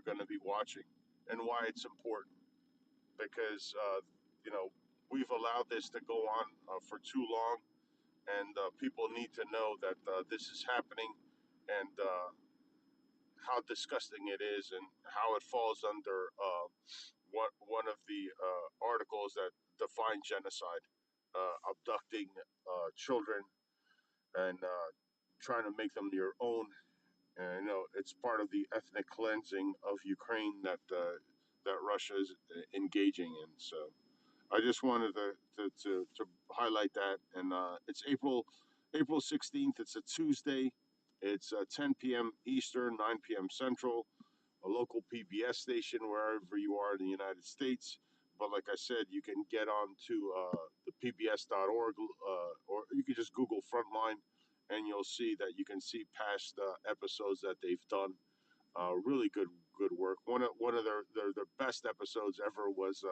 going to be watching, and why it's important. Because we've allowed this to go on for too long, and people need to know that this is happening, and how disgusting it is, and how it falls under one of the articles that define genocide, abducting children and trying to make them your own. And it's part of the ethnic cleansing of Ukraine that Russia is engaging in. So I just wanted to highlight that. And it's April 16th. It's a Tuesday. It's 10 p.m. Eastern, 9 p.m. Central, a local PBS station wherever you are in the United States. But like I said, you can get on to the pbs.org, or you can just Google Frontline, and you'll see that you can see past episodes that they've done. Really good work. One of their best episodes ever was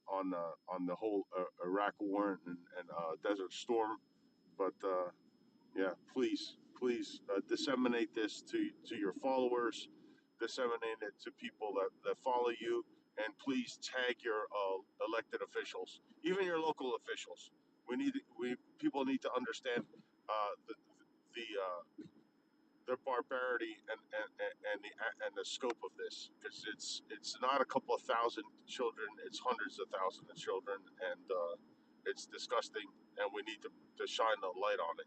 on the whole Iraq war and Desert Storm. But yeah, please disseminate this to your followers, disseminate it to people that follow you, and please tag your elected officials, even your local officials. We people need to understand the the barbarity and the scope of this, because it's not a couple of thousand children, it's hundreds of thousands of children, and it's disgusting, and we need to shine the light on it.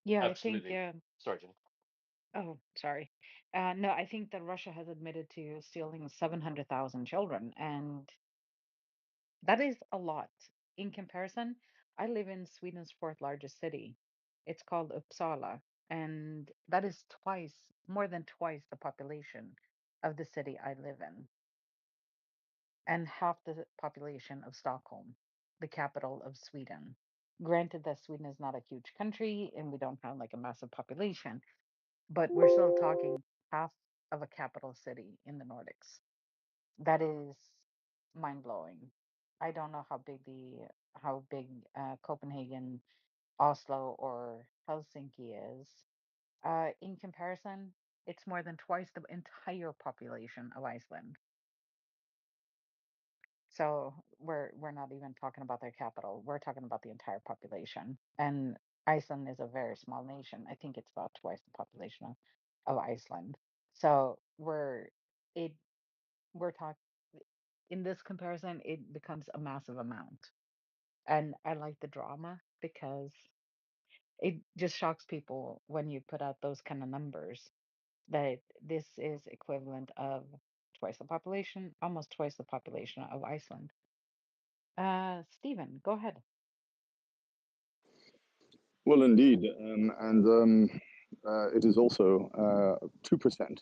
Yeah, I think. Absolutely. Sorry, Jen. Oh, sorry. No, I think that Russia has admitted to stealing 700,000 children, and that is a lot. In comparison, I live in Sweden's fourth largest city. It's called Uppsala, and that is twice, more than twice the population of the city I live in, and half the population of Stockholm, the capital of Sweden. Granted that Sweden is not a huge country and we don't have like a massive population, but we're still talking half of a capital city in the Nordics. That is mind blowing. I don't know how big Copenhagen, Oslo, or Helsinki is. In comparison, it's more than twice the entire population of Iceland. So we're not even talking about their capital. We're talking about the entire population. And Iceland is a very small nation. I think it's about twice the population of Iceland. So it we're talking in this comparison, it becomes a massive amount. And I like the drama because it just shocks people when you put out those kind of numbers that this is equivalent of twice the population, almost twice the population of Iceland. Stephen, go ahead. Well, indeed, and it is also 2%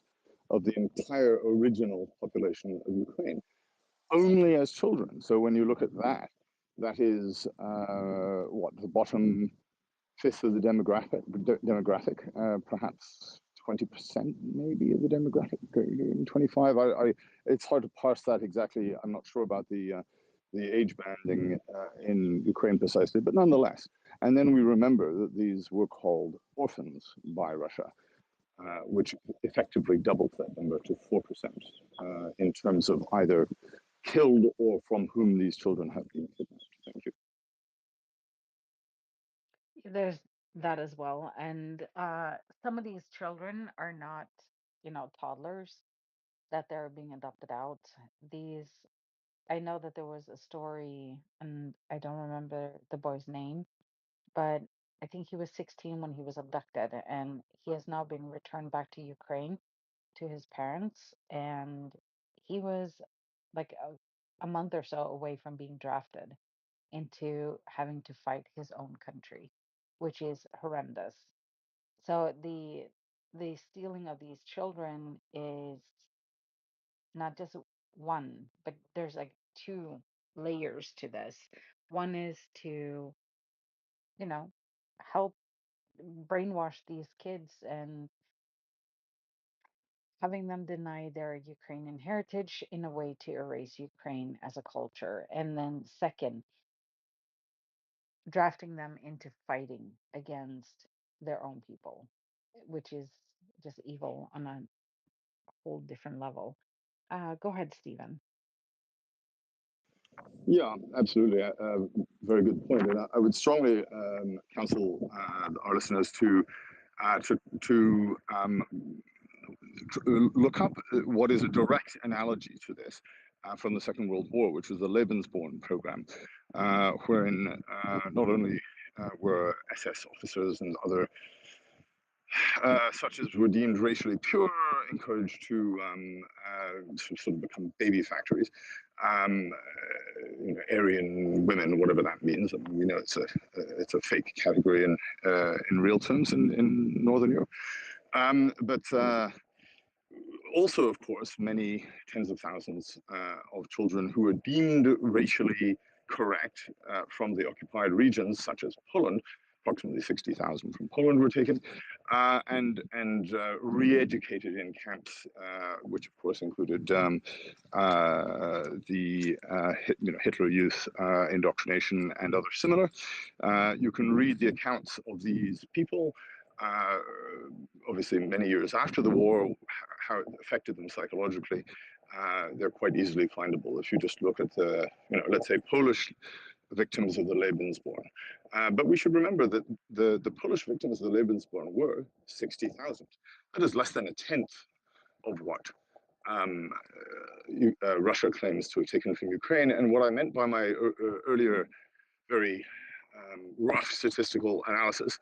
of the entire original population of Ukraine, only as children. So when you look at that, that is what the bottom fifth of the demographic, perhaps 20% maybe of the demographic, 25. It's hard to parse that exactly. I'm not sure about the age banding in Ukraine precisely, but nonetheless. And then we remember that these were called orphans by Russia, which effectively doubled that number to 4% in terms of either killed or from whom these children have been kidnapped. Thank you. There's that as well. And some of these children are not, toddlers that they're being adopted out. These, I know that there was a story, and I don't remember the boy's name, but I think he was 16 when he was abducted, and he has now been returned back to Ukraine to his parents. And he was like a month or so away from being drafted into having to fight his own country, which is horrendous. So the stealing of these children is not just one, but there's like two layers to this. One is to, you know, help brainwash these kids and having them deny their Ukrainian heritage in a way to erase Ukraine as a culture. And then second, drafting them into fighting against their own people, which is just evil on a whole different level. Go ahead, Stephen. Yeah, absolutely. Very good point. And I would strongly counsel our listeners to look up what is a direct analogy to this from the Second World War, which was the Lebensborn program, wherein not only were SS officers and other such as were deemed racially pure, encouraged to sort of become baby factories. Aryan women, whatever that means. I mean, we know it's a fake category in real terms in Northern Europe. But also, of course, many tens of thousands of children who were deemed racially correct from the occupied regions, such as Poland. Approximately 60,000 from Poland were taken and re-educated in camps, which of course included the Hitler Youth indoctrination and other similar. You can read the accounts of these people uh, obviously many years after the war, how it affected them psychologically. They're quite easily findable if you just look at let's say Polish victims of the Lebensborn. But we should remember that the Polish victims of the Lebensborn were 60,000. That is less than a tenth of what Russia claims to have taken from Ukraine. And what I meant by my earlier very rough statistical analysis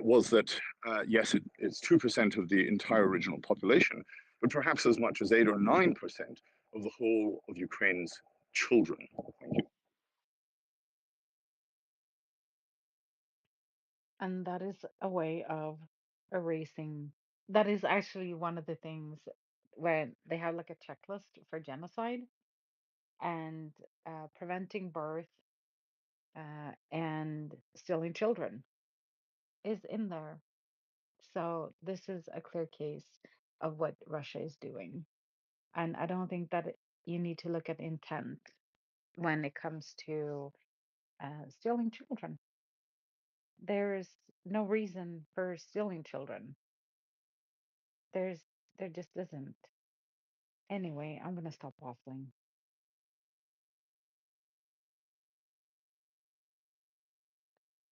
was that, yes, it's 2% of the entire original population, but perhaps as much as 8 or 9% of the whole of Ukraine's children. Thank you. And that is a way of erasing. That is actually one of the things when they have like a checklist for genocide and preventing birth and stealing children is in there. So this is a clear case of what Russia is doing. And I don't think that you need to look at intent when it comes to stealing children. There's no reason for stealing children. There's there just isn't. Anyway, I'm gonna stop waffling.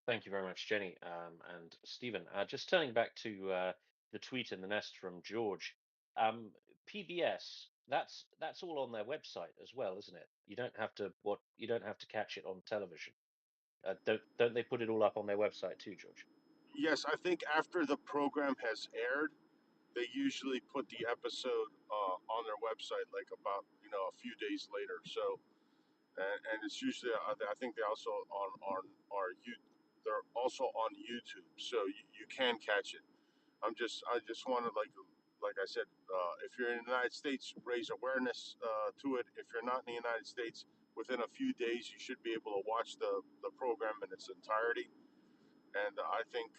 Thank you very much, Jenny and Stephen. Just turning back to the tweet in the nest from George. PBS, that's all on their website as well, isn't it? You don't have to catch it on television. Don't they put it all up on their website too, George? Yes, I think after the program has aired, they usually put the episode on their website, like about a few days later. So, and it's usually I think they also on our you they're also on YouTube, so you can catch it. I just want to like I said, if you're in the United States, raise awareness to it. If you're not in the United States, within a few days you should be able to watch the program in its entirety. And I think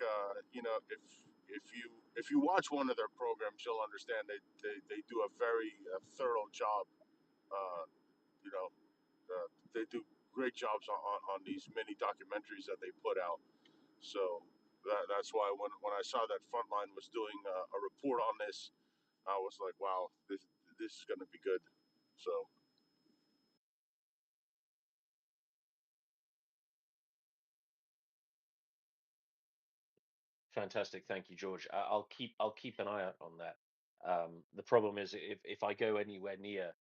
if you watch one of their programs, you'll understand they do a very thorough job. Uh, you know, they do great jobs on these mini documentaries that they put out. So that's why when I saw that Frontline was doing a report on this, I was like, wow, this is going to be good. So Fantastic, thank you, George. I'll keep an eye out on that. The problem is if I go anywhere near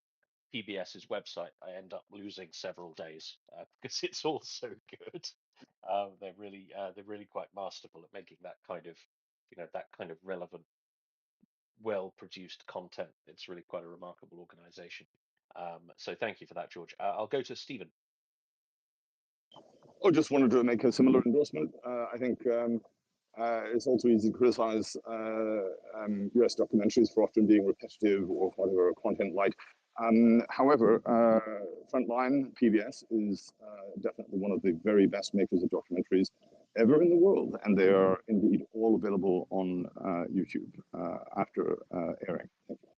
PBS's website, I end up losing several days because it's all so good. They're really quite masterful at making that kind of that kind of relevant, well produced content. It's really quite a remarkable organization. So thank you for that, George. I'll go to Stephen. Oh, just wanted to make a similar endorsement. I think it's also easy to criticize US documentaries for often being repetitive or whatever content light. However, Frontline PBS is definitely one of the very best makers of documentaries ever in the world, and they are indeed all available on YouTube after airing. Thank you.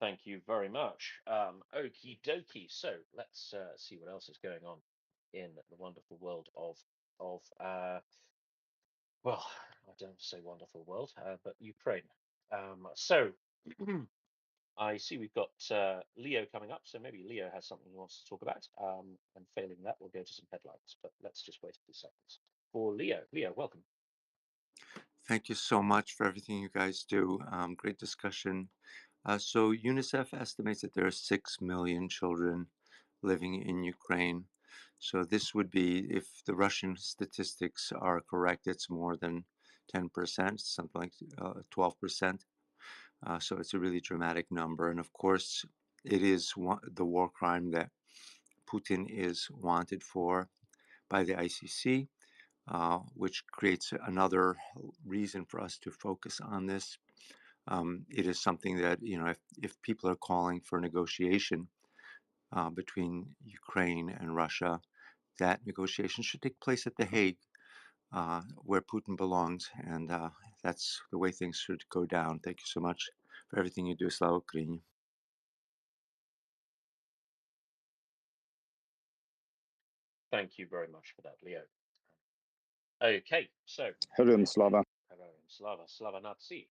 Thank you very much. Okie dokie. So let's see what else is going on in the wonderful world of well, I don't say wonderful world, but Ukraine. So I see we've got Leo coming up, so maybe Leo has something he wants to talk about. And failing that, we'll go to some headlines. But let's just wait a few seconds for Leo. Leo, welcome. Thank you so much for everything you guys do. Great discussion. So UNICEF estimates that there are 6 million children living in Ukraine. So this would be, if the Russian statistics are correct, it's more than 10%, something like 12%. So it's a really dramatic number. And of course, it is the war crime that Putin is wanted for by the ICC, which creates another reason for us to focus on this. It is something that, if people are calling for negotiation between Ukraine and Russia, that negotiation should take place at The Hague, where Putin belongs. And that's the way things should go down. Thank you so much for everything you do. Slava Ukraini. Thank you very much for that, Leo. Okay, so Heroin Slava. Slava Nazi,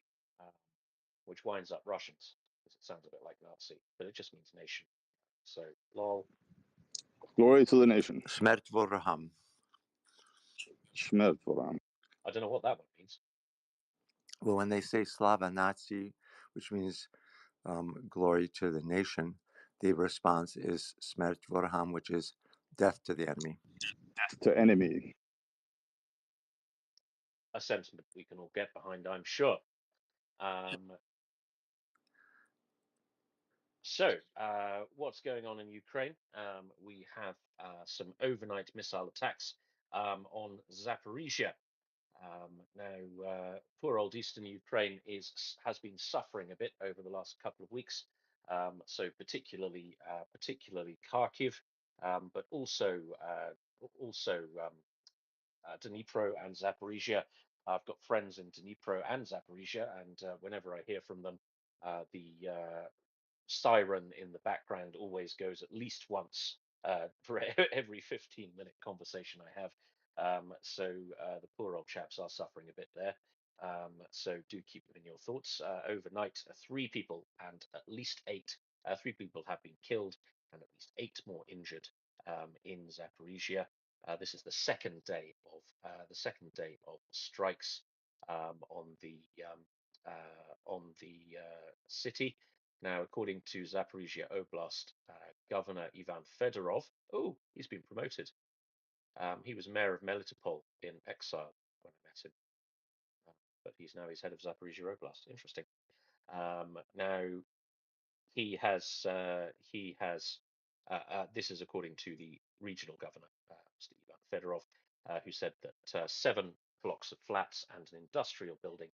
which winds up Russians, because it sounds a bit like Nazi, but it just means nation. So, lol. Glory to the nation. Smert voraham. Shmertvoram. I don't know what that one means. Well, when they say Slava Nazi, which means glory to the nation, the response is Smert voraham, which is death to the enemy. Death to enemy. A sentiment we can all get behind, I'm sure. So, what's going on in Ukraine? We have some overnight missile attacks on Zaporizhia. Now, poor old eastern Ukraine has been suffering a bit over the last couple of weeks. So particularly Kharkiv, but also Dnipro and Zaporizhia. I've got friends in Dnipro and Zaporizhia, and whenever I hear from them, the siren in the background always goes at least once for every 15-minute conversation I have. So the poor old chaps are suffering a bit there. So do keep them in your thoughts. Overnight, three people have been killed and at least 8 more injured in Zaporizhia. This is the second day of strikes on the city. Now, according to Zaporizhia Oblast Governor Ivan Fedorov, oh, he's been promoted. He was mayor of Melitopol in exile when I met him, but he's head of Zaporizhia Oblast. Interesting. Now, this is according to the regional governor, Mr. Ivan Fedorov, who said that 7 blocks of flats and an industrial building,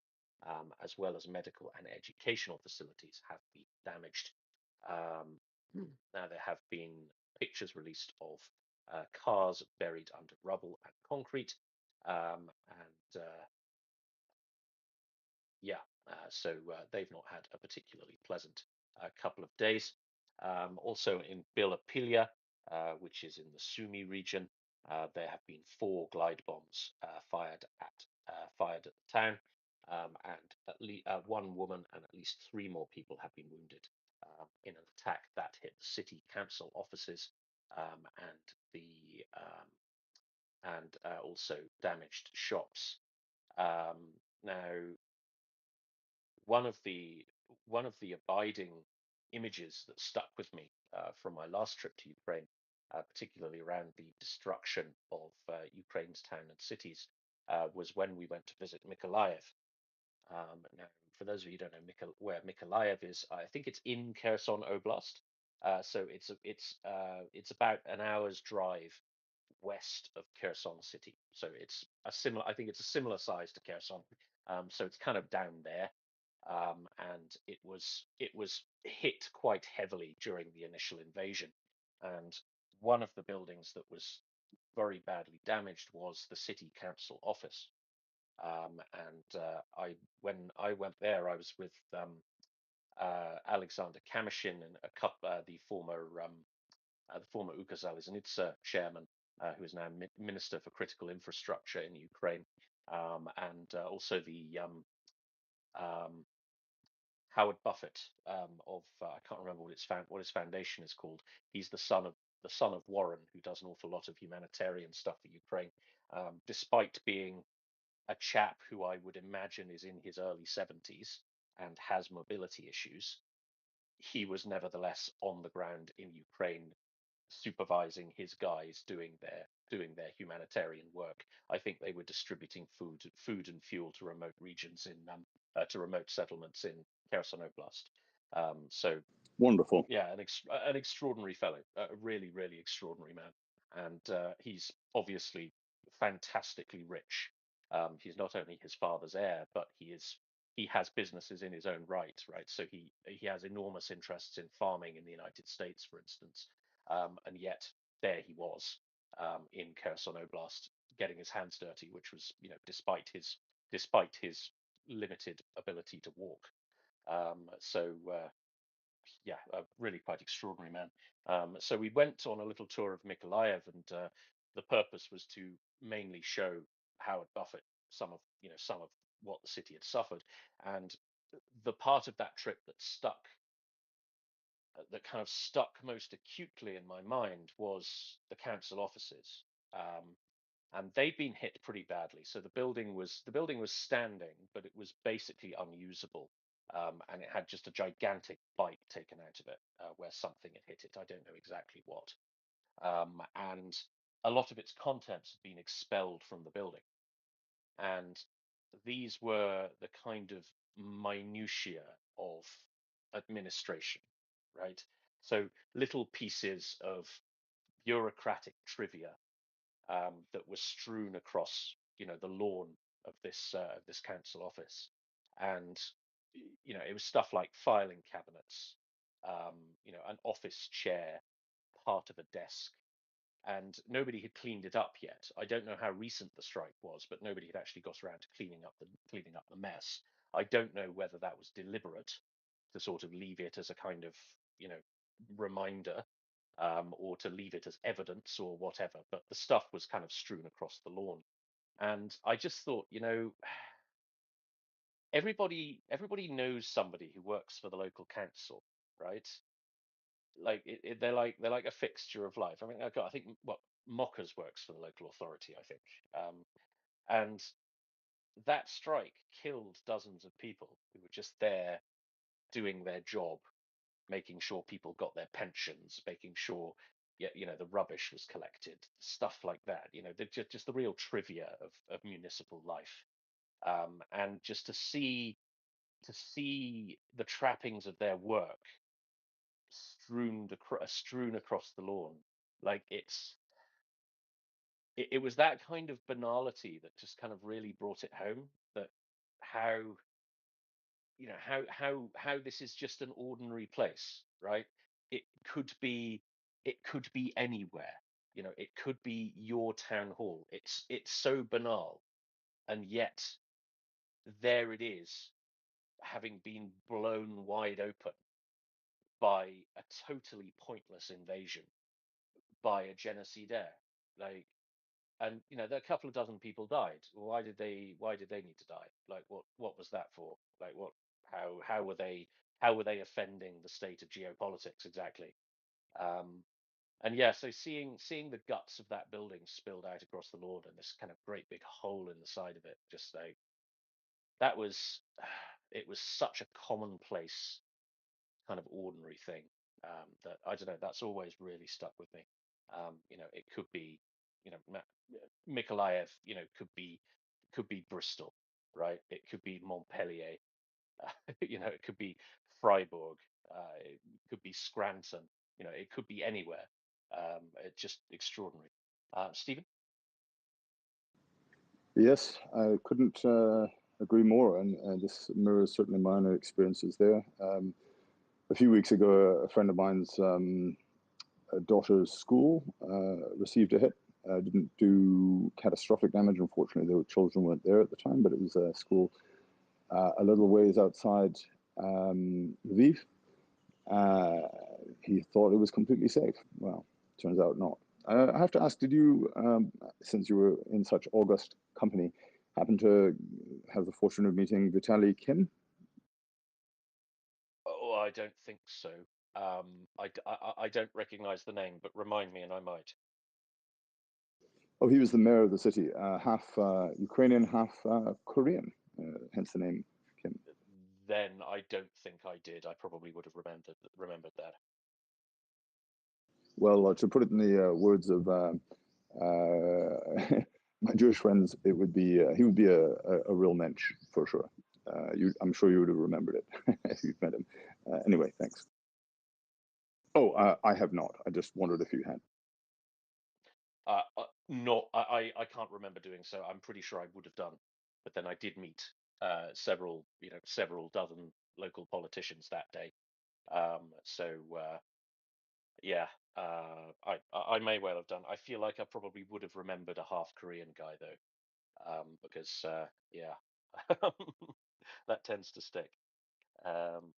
as well as medical and educational facilities, have been damaged. Now, there have been pictures released of cars buried under rubble and concrete, and yeah, so they've not had a particularly pleasant couple of days. Also in Bilopilia, which is in the Sumy region, there have been 4 glide bombs fired at the town, and at least 1 woman and at least 3 more people have been wounded in an attack that hit the city council offices, and also damaged shops. Now, one of the one of the abiding images that stuck with me from my last trip to Ukraine, particularly around the destruction of Ukraine's town and cities, was when we went to visit Mykolaiv. Now, for those of you who don't know where Mykolaiv is, I think it's in Kherson Oblast. So it's about an hour's drive west of Kherson city. So I think it's a similar size to Kherson. So it's kind of down there, and it was hit quite heavily during the initial invasion. And one of the buildings that was very badly damaged was the city council office. And when I went there, I was with Alexander Kamyshin, and a couple, the former Ukazaliznytsia chairman, who is now Minister for Critical Infrastructure in Ukraine, and also the Howard Buffett of I can't remember what his foundation is called. He's the son of Warren, who does an awful lot of humanitarian stuff for Ukraine, despite being a chap who I would imagine is in his early 70s and has mobility issues. He was nevertheless on the ground in Ukraine, supervising his guys doing their humanitarian work. I think they were distributing food and fuel to remote regions to remote settlements in Kherson Oblast. So Wonderful. yeah, an extraordinary fellow, a really, really extraordinary man. And he's obviously fantastically rich. He's not only his father's heir, but he has businesses in his own right, right? So he has enormous interests in farming in the United States, for instance. And yet there he was in Kherson Oblast, getting his hands dirty, which was, despite his limited ability to walk. So yeah, really quite extraordinary man. So we went on a little tour of Mykolaiv, and the purpose was to mainly show Howard Buffett some of what the city had suffered, and the part of that trip that kind of stuck most acutely in my mind was the council offices. Um, and they'd been hit pretty badly. So the building was standing, but it was basically unusable, and it had just a gigantic bite taken out of it where something had hit it. I don't know exactly what, and a lot of its contents had been expelled from the building, and these were the kind of minutiae of administration, right? So little pieces of bureaucratic trivia that was strewn across, the lawn of this council office, and it was stuff like filing cabinets, an office chair, part of a desk, and nobody had cleaned it up yet. I don't know how recent the strike was, but nobody had actually got around to cleaning up the mess. I don't know whether that was deliberate to sort of leave it as a kind of, you know, reminder, or to leave it as evidence or whatever. But the stuff was kind of strewn across the lawn, and I just thought, everybody knows somebody who works for the local council, right? Like they're like a fixture of life. I mean, I think what Mockers works for the local authority, I think, um, and that strike killed dozens of people who were just there doing their job, making sure people got their pensions, making sure, yeah, the rubbish was collected, stuff like that. Just the real trivia of municipal life, and just to see the trappings of their work strewn across the lawn, like it was that kind of banality that just kind of really brought it home, that how how this is just an ordinary place, right? It could be it could be anywhere. It could be your town hall. It's so banal, and yet there it is, having been blown wide open by a totally pointless invasion, by a genocidaire. Like, and there are a couple of dozen people died. Why did they need to die? Like, what was that for? Like, how were they offending the state of geopolitics exactly? Um, and yeah, so seeing the guts of that building spilled out across the lawn, and this kind of great big hole in the side of it, just like that was, it was such a commonplace kind of ordinary thing, that I don't know. That's always really stuck with me. It could be, Mykolaiv, could be Bristol, right? It could be Montpellier, it could be Freiburg, it could be Scranton, it could be anywhere. It's just extraordinary. Stephen? Yes, I couldn't agree more, and this mirrors certainly my own experiences there. A few weeks ago, a friend of mine's daughter's school received a hit. Didn't do catastrophic damage, unfortunately. The children weren't there at the time, but it was a school a little ways outside. Lviv. Uh, he thought it was completely safe. Well, turns out not. I have to ask, did you, since you were in such august company, happen to have the fortune of meeting Vitaly Kim? Oh, I don't think so. I don't recognize the name, but remind me and I might. Oh, he was the mayor of the city, half Ukrainian, half Korean, hence the name Kim. Then I don't think I did. I probably would have remembered that. Well, to put it in the words of my Jewish friends, it would be he would be a real mensch for sure. I'm sure you would have remembered it if you'd met him. Anyway, thanks. Oh, I have not. I just wondered if you had. Not, I can't remember doing so. I'm pretty sure I would have done, but then I did meet several dozen local politicians that day. So yeah, I may well have done. I feel like I probably would have remembered a half Korean guy though, because yeah, that tends to stick. Um,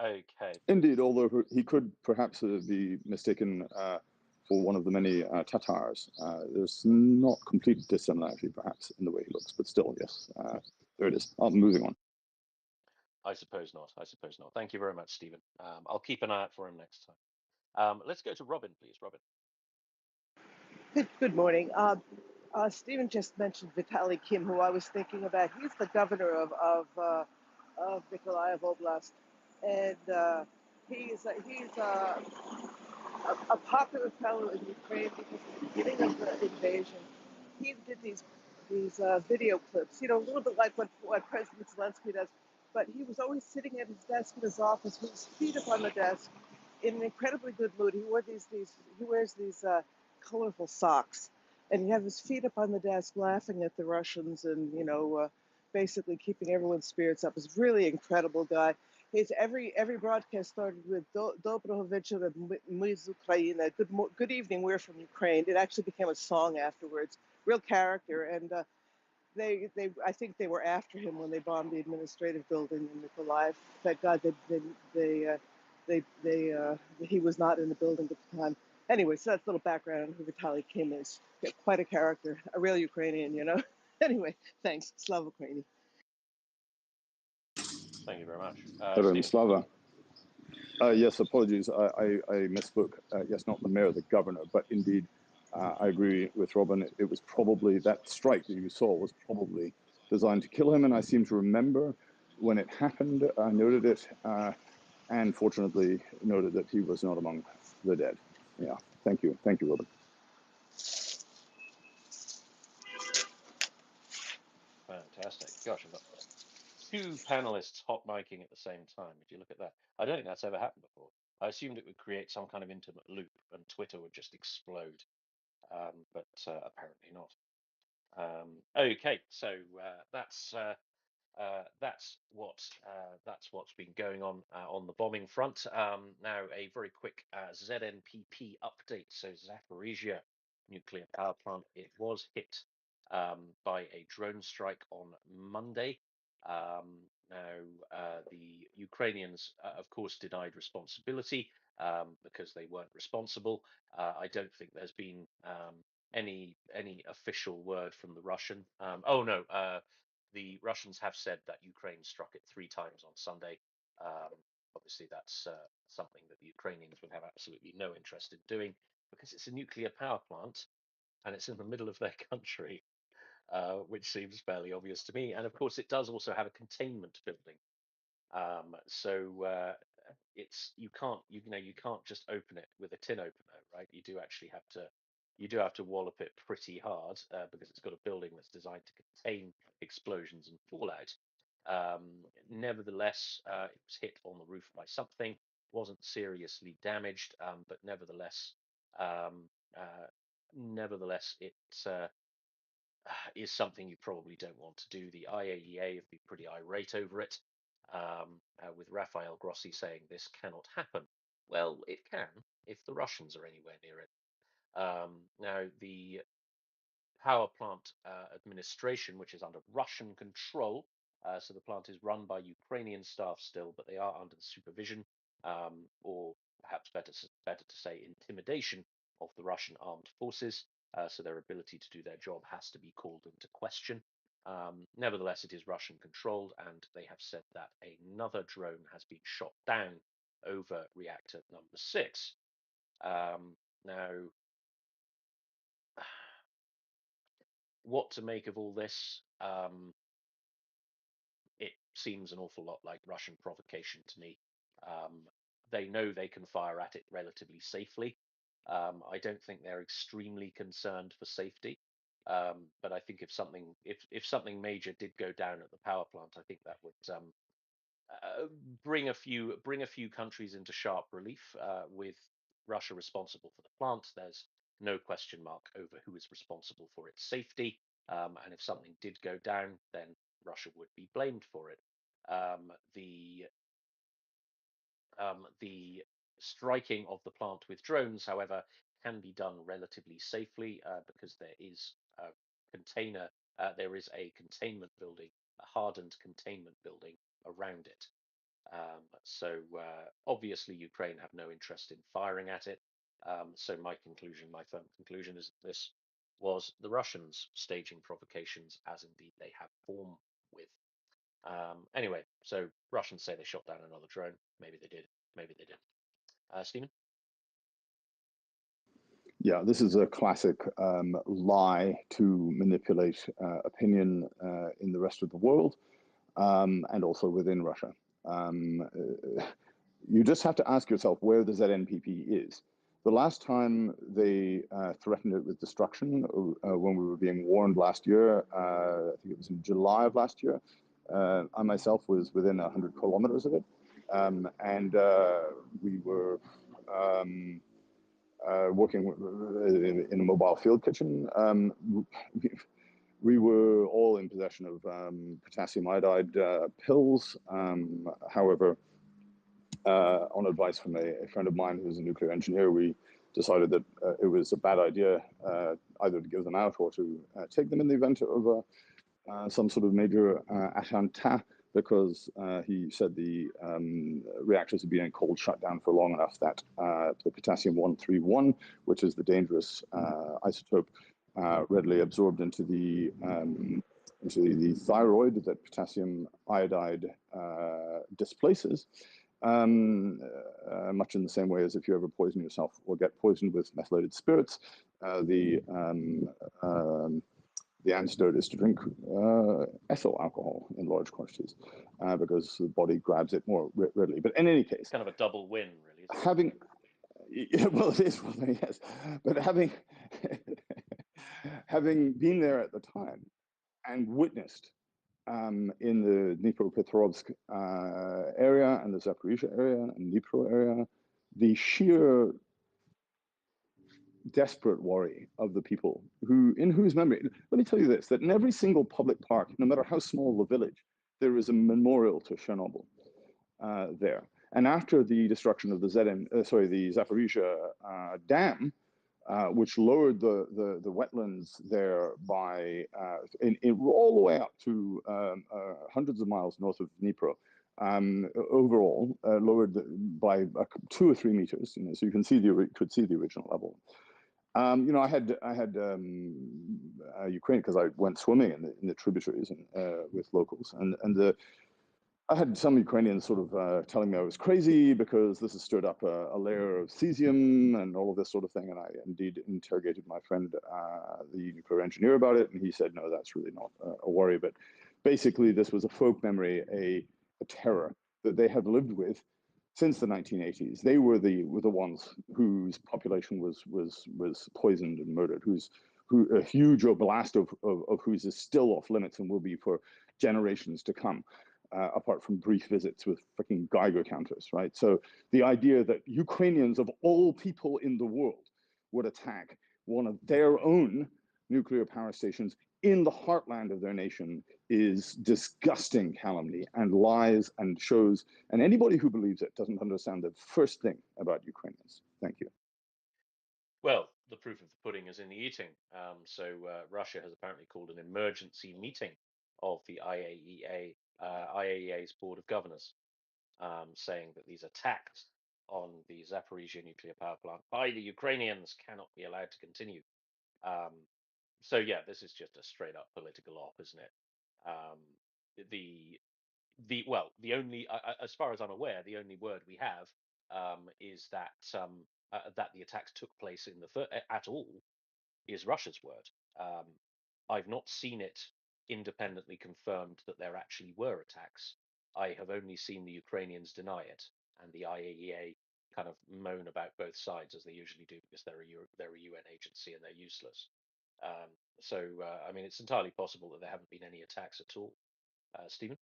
okay. Indeed, although he could perhaps be mistaken for one of the many Tatars. There's not complete dissimilarity, perhaps, in the way he looks, but still, yes, there it is. Moving on. I suppose not. I suppose not. Thank you very much, Stephen. I'll keep an eye out for him next time. Let's go to Robin, please. Robin. Good morning. Stephen just mentioned Vitaly Kim, who I was thinking about. He's the governor of Nikolaev Oblast, and he's a popular fellow in Ukraine because at the beginning of the invasion, he did these video clips. You know, a little bit like what President Zelensky does. But he was always sitting at his desk in his office with his feet up on the desk, in an incredibly good mood. He wears these colorful socks, and he had his feet up on the desk, laughing at the Russians, and basically keeping everyone's spirits up. He's a really incredible guy. His every broadcast started with Доброго вечора, ми з України. Good evening, we're from Ukraine. It actually became a song afterwards. Real character, and I think they were after him when they bombed the administrative building in Nikolaev. Thank God he was not in the building at the time. Anyway, so that's a little background on who Vitaly Kim is. Yeah, quite a character, a real Ukrainian, you know. Anyway, thanks. Slava Ukraini. Thank you very much, Heroin Stephen. Slava. Yes, apologies. I misspoke. Yes, not the mayor, the governor, but indeed, I agree with Robin. It was probably that strike that you saw was probably designed to kill him, and I seem to remember when it happened. I noted it, and fortunately noted that he was not among the dead. Yeah, thank you, Robin. Fantastic. Gosh, I've got two panelists hot miking at the same time. If you look at that, I don't think that's ever happened before. I assumed it would create some kind of intimate loop and Twitter would just explode, but apparently not. Okay, so that's what's been going on the bombing front. Now, a very quick ZNPP update. So Zaporizhia nuclear power plant, it was hit by a drone strike on Monday. Now, the Ukrainians, of course, denied responsibility because they weren't responsible. I don't think there's been any official word from the Russian. Oh no, the Russians have said that Ukraine struck it 3 times on Sunday. Um, Obviously, that's something that the Ukrainians would have absolutely no interest in doing because it's a nuclear power plant and it's in the middle of their country, which seems fairly obvious to me. And of course, it does also have a containment building. So it's you can't just open it with a tin opener, right? You do have to wallop it pretty hard because it's got a building that's designed to contain explosions and fallout. Nevertheless, it was hit on the roof by something, wasn't seriously damaged, but um, uh, nevertheless, it is something you probably don't want to do. The IAEA have been pretty irate over it, with Rafael Grossi saying this cannot happen. Well, it can if the Russians are anywhere near it. Now, the power plant administration, which is under Russian control, So the plant is run by Ukrainian staff still, but they are under the supervision, or perhaps better to say intimidation of the Russian armed forces. So their ability to do their job has to be called into question. Nevertheless, it is Russian controlled, and they have said that another drone has been shot down over reactor number 6. Now, what to make of all this? It seems an awful lot like Russian provocation to me. Um, they know they can fire at it relatively safely. I don't think they're extremely concerned for safety. But I think if something major did go down at the power plant, I think that would bring a few countries into sharp relief. With Russia responsible for the plant, there's no question mark over who is responsible for its safety. And if something did go down, then Russia would be blamed for it. The striking of the plant with drones, however, can be done relatively safely because there is a containment building, a hardened containment building around it. So obviously Ukraine have no interest in firing at it. So my firm conclusion is that this was the Russians staging provocations, as indeed they have form with. Anyway, so Russians say they shot down another drone. Maybe they did. Maybe they didn't. Stephen? Yeah, this is a classic lie to manipulate opinion in the rest of the world, and also within Russia. You just have to ask yourself where the ZNPP is. The last time they threatened it with destruction, when we were being warned last year, I think it was in July of last year, I myself was within 100 kilometers of it. And we were working in a mobile field kitchen. We were all in possession of potassium iodide pills. However, on advice from a friend of mine who's a nuclear engineer, we decided that it was a bad idea either to give them out or to take them in the event of some sort of major attentat, because he said the reactors had been in cold shutdown for long enough that the potassium 131, which is the dangerous isotope, readily absorbed into the thyroid that potassium iodide displaces. Much in the same way as if you ever poison yourself or get poisoned with methylated spirits, the antidote is to drink ethyl alcohol in large quantities because the body grabs it more readily. But in any case, Kind of a double win, really, isn't it? having well, it is, well, yes, but having having been there at the time and witnessed in the Dnipropetrovsk area and the Zaporizhia area and Dnipro area, the sheer desperate worry of the people in whose memory, let me tell you this, that in every single public park, no matter how small the village, there is a memorial to Chernobyl there. And after the destruction of the Zaporizhia dam, which lowered the wetlands there by all the way up to hundreds of miles north of Dnipro. Overall, lowered by 2 or 3 meters. So you can see could see the original level. I had Ukraine because I went swimming in the tributaries and with locals, and I had some Ukrainians sort of telling me I was crazy because this has stirred up a layer of cesium and all of this sort of thing. And I indeed interrogated my friend, the nuclear engineer, about it, and he said, no, that's really not a worry. But basically, this was a folk memory, a terror that they have lived with since the 1980s. They were the ones whose population was poisoned and murdered, who a huge oblast of whose is still off limits and will be for generations to come. Apart from brief visits with freaking Geiger counters, right? So the idea that Ukrainians of all people in the world would attack one of their own nuclear power stations in the heartland of their nation is disgusting calumny and lies and shows, and anybody who believes it doesn't understand the first thing about Ukrainians. Thank you. Well, the proof of the pudding is in the eating. So Russia has apparently called an emergency meeting of the IAEA's Board of Governors, saying that these attacks on the Zaporizhia nuclear power plant by the Ukrainians cannot be allowed to continue. Um, so yeah, this is just a straight up political op, isn't it? Um, the the only, as far as I'm aware, the only word we have is that the attacks took place at all is Russia's word. Um, I've not seen it independently confirmed that there actually were attacks. I have only seen the Ukrainians deny it and the IAEA kind of moan about both sides as they usually do because they're a UN agency and they're useless. Um, I mean, it's entirely possible that there haven't been any attacks at all. Stephen?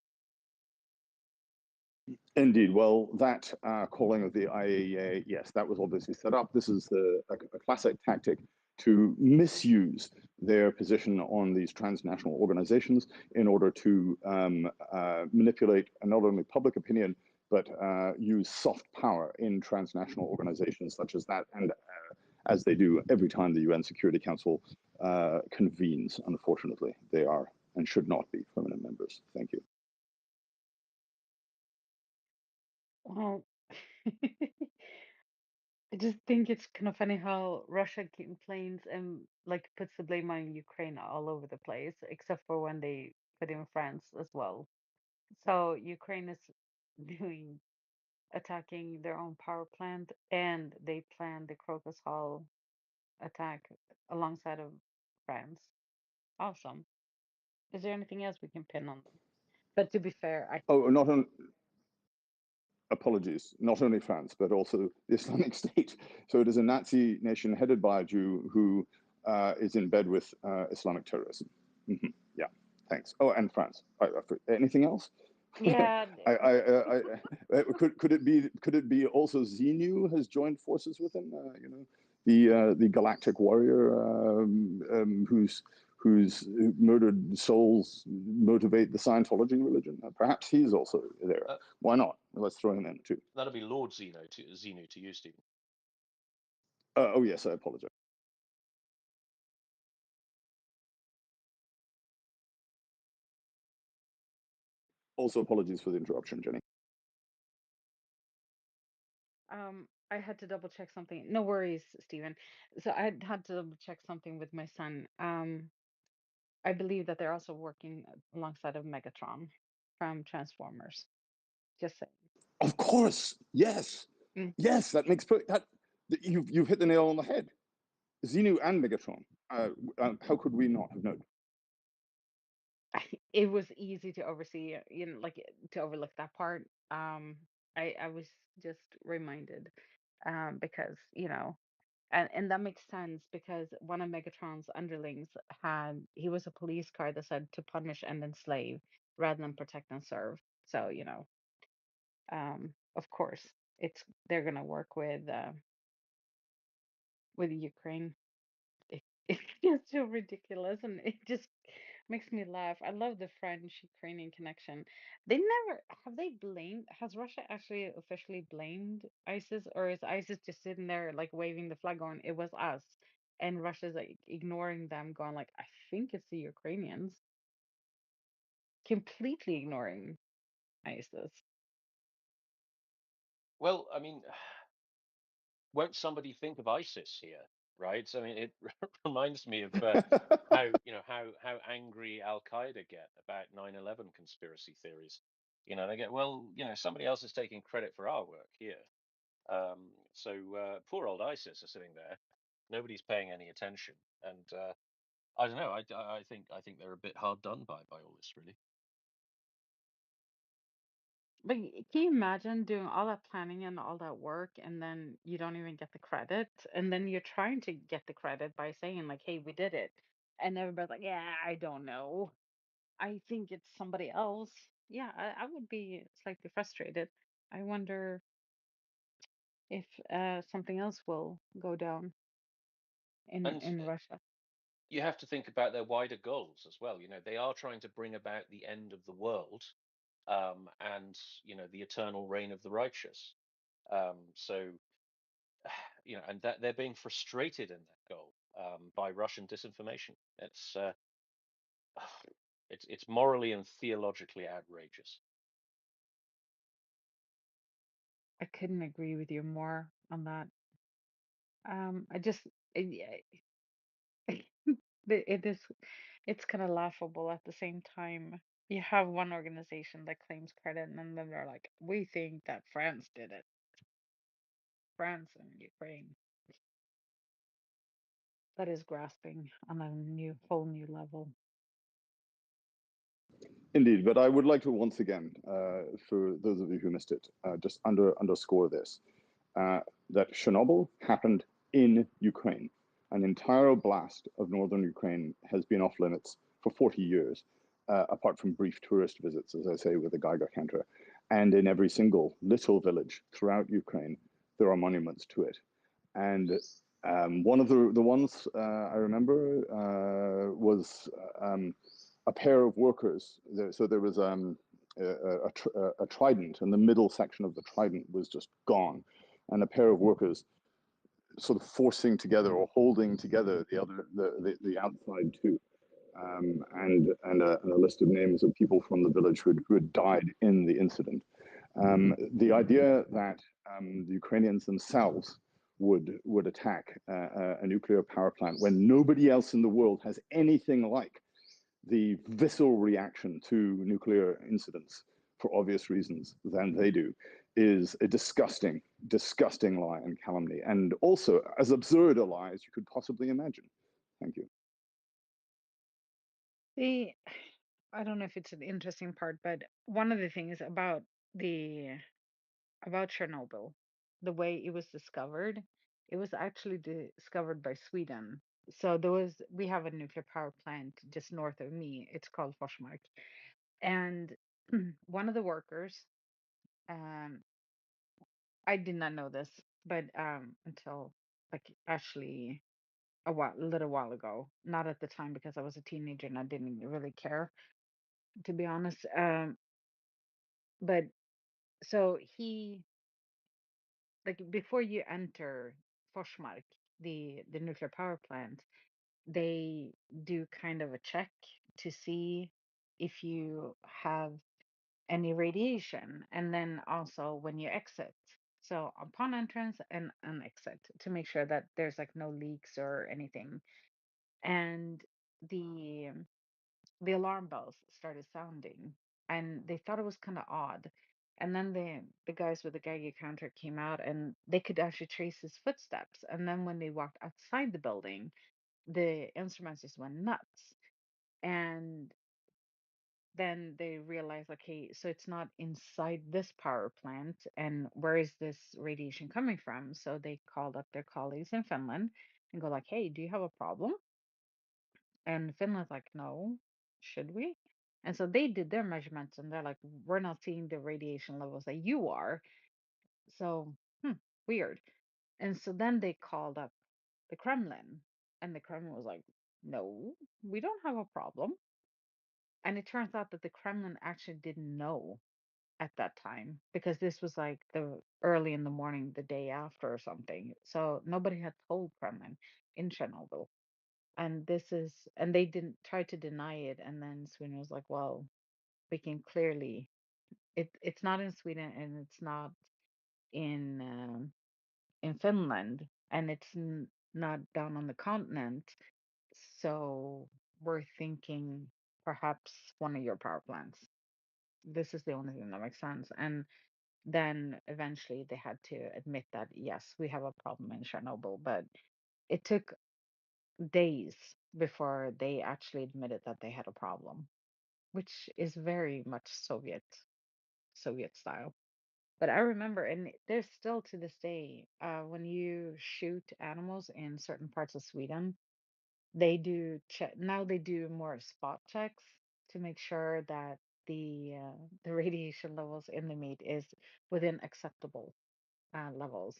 Indeed. Well, that calling of the IAEA, yes, that was obviously set up. This is a classic tactic to misuse their position on these transnational organizations in order to manipulate not only public opinion, but use soft power in transnational organizations such as that, and as they do every time the UN Security Council convenes. Unfortunately, they are and should not be permanent members. Thank you. Well, I just think it's kind of funny how Russia complains and like puts the blame on Ukraine all over the place, except for when they put in France as well. So Ukraine is doing attacking their own power plant, and they planned the Crocus Hall attack alongside of France. Awesome. Is there anything else we can pin on them? But to be fair, I Oh, not on. Apologies, not only France, but also the Islamic State. So it is a Nazi nation headed by a Jew who is in bed with Islamic terrorism. Mm-hmm. Yeah, thanks. Oh, and France. Anything else? yeah, Could it be also Xenu has joined forces with him? You know, the galactic warrior whose murdered souls motivate the Scientology religion. Perhaps he's also there. Uh, Why not? Let's throw him in too. that'll be Lord Xenu to you, Stephen. Oh yes, I apologize. Also, apologies for the interruption, Jenny. I had to double check something. No worries, Stephen. So I had to double check something with my son. I believe that they're also working alongside of Megatron from Transformers. Just saying. Of course, yes, Mm. yes. That makes that you've hit the nail on the head. Xenu and Megatron. How could we not have known? It was easy to oversee, like to overlook that part. I was just reminded, because and that makes sense because one of Megatron's underlings he was a police car that said to punish and enslave rather than protect and serve. So, of course, they're gonna work with Ukraine. It's just so ridiculous, and it just makes me laugh. I love the French-Ukrainian connection. They never has Russia actually officially blamed ISIS, or is ISIS just sitting there like waving the flag going, it was us, and Russia's like ignoring them, going like, I think it's the Ukrainians, completely ignoring ISIS. Well, I mean, won't somebody think of ISIS here, right? So, I mean, it reminds me of how how angry Al Qaeda get about 9/11 conspiracy theories. They get, well, somebody else is taking credit for our work here. Poor old ISIS are sitting there, nobody's paying any attention, and I don't know. I think they're a bit hard done by all this, really. But can you imagine doing all that planning and all that work, and then you don't even get the credit, and then you're trying to get the credit by saying like, "Hey, we did it," and everybody's like, "Yeah, I don't know. I think it's somebody else." Yeah, I would be slightly frustrated. I wonder if something else will go down And in Russia. you have to think about their wider goals as well. They are trying to bring about the end of the world, and the eternal reign of the righteous. So and that they're being frustrated in that goal by Russian disinformation. It's It's morally and theologically outrageous. I couldn't agree with you more on that. I just it, it is it's kind of laughable at the same time. You have one organization that claims credit, and then they're like, "We think that France did it. France and Ukraine." That is grasping on a whole new level. Indeed, but I would like to once again, for those of you who missed it, just underscore this, that Chernobyl happened in Ukraine. An entire blast of northern Ukraine has been off limits for 40 years, apart from brief tourist visits, as I say, with the Geiger counter. And in every single little village throughout Ukraine, there are monuments to it. And one of the ones I remember was a pair of workers. So there was a trident, and the middle section of the trident was just gone, and a pair of workers sort of forcing together or holding together the outside too. And a list of names of people from the village who had died in the incident. The idea that the Ukrainians themselves would attack a nuclear power plant when nobody else in the world has anything like the visceral reaction to nuclear incidents for obvious reasons than they do is a disgusting, disgusting lie and calumny, and also as absurd a lie as you could possibly imagine. Thank you. The I don't know if it's an interesting part, but one of the things the about Chernobyl, the way it was discovered, it was actually discovered by Sweden. So we have a nuclear power plant just north of me. It's called Forsmark. And one of the workers, um, I did not know this, but until like actually a little while ago, not at the time because I was a teenager and I didn't really care, to be honest. But so he like before you enter Forsmark, the nuclear power plant, they do kind of a check to see if you have any radiation, and then also when you exit. So upon entrance and an exit to make sure that there's like no leaks or anything. And the the alarm bells started sounding, and they thought it was kind of odd. And then the guys with the Geiger counter came out, and they could actually trace his footsteps. And then when they walked outside the building, the instruments just went nuts. And then they realized, okay, so it's not inside this power plant, and where is this radiation coming from? So they called up their colleagues in Finland and go like, hey, do you have a problem? And Finland's like, no, should we? And so they did their measurements, and they're like, we're not seeing the radiation levels that you are. So, weird. And so then they called up the Kremlin, and the Kremlin was like, no, we don't have a problem. And it turns out that the Kremlin actually didn't know at that time because this was like the early in the morning, the day after or something. So nobody had told Kremlin in Chernobyl. And they didn't try to deny it. And then Sweden was like, well, we can clearly, it's not in Sweden and it's not in Finland and it's not down on the continent. So we're thinking perhaps one of your power plants. This is the only thing that makes sense. And then eventually they had to admit that, yes, we have a problem in Chernobyl. But it took days before they actually admitted that they had a problem, which is very much Soviet style. But I remember, and there's still to this day, when you shoot animals in certain parts of Sweden, they do check now. They do more spot checks to make sure that the radiation levels in the meat is within acceptable levels.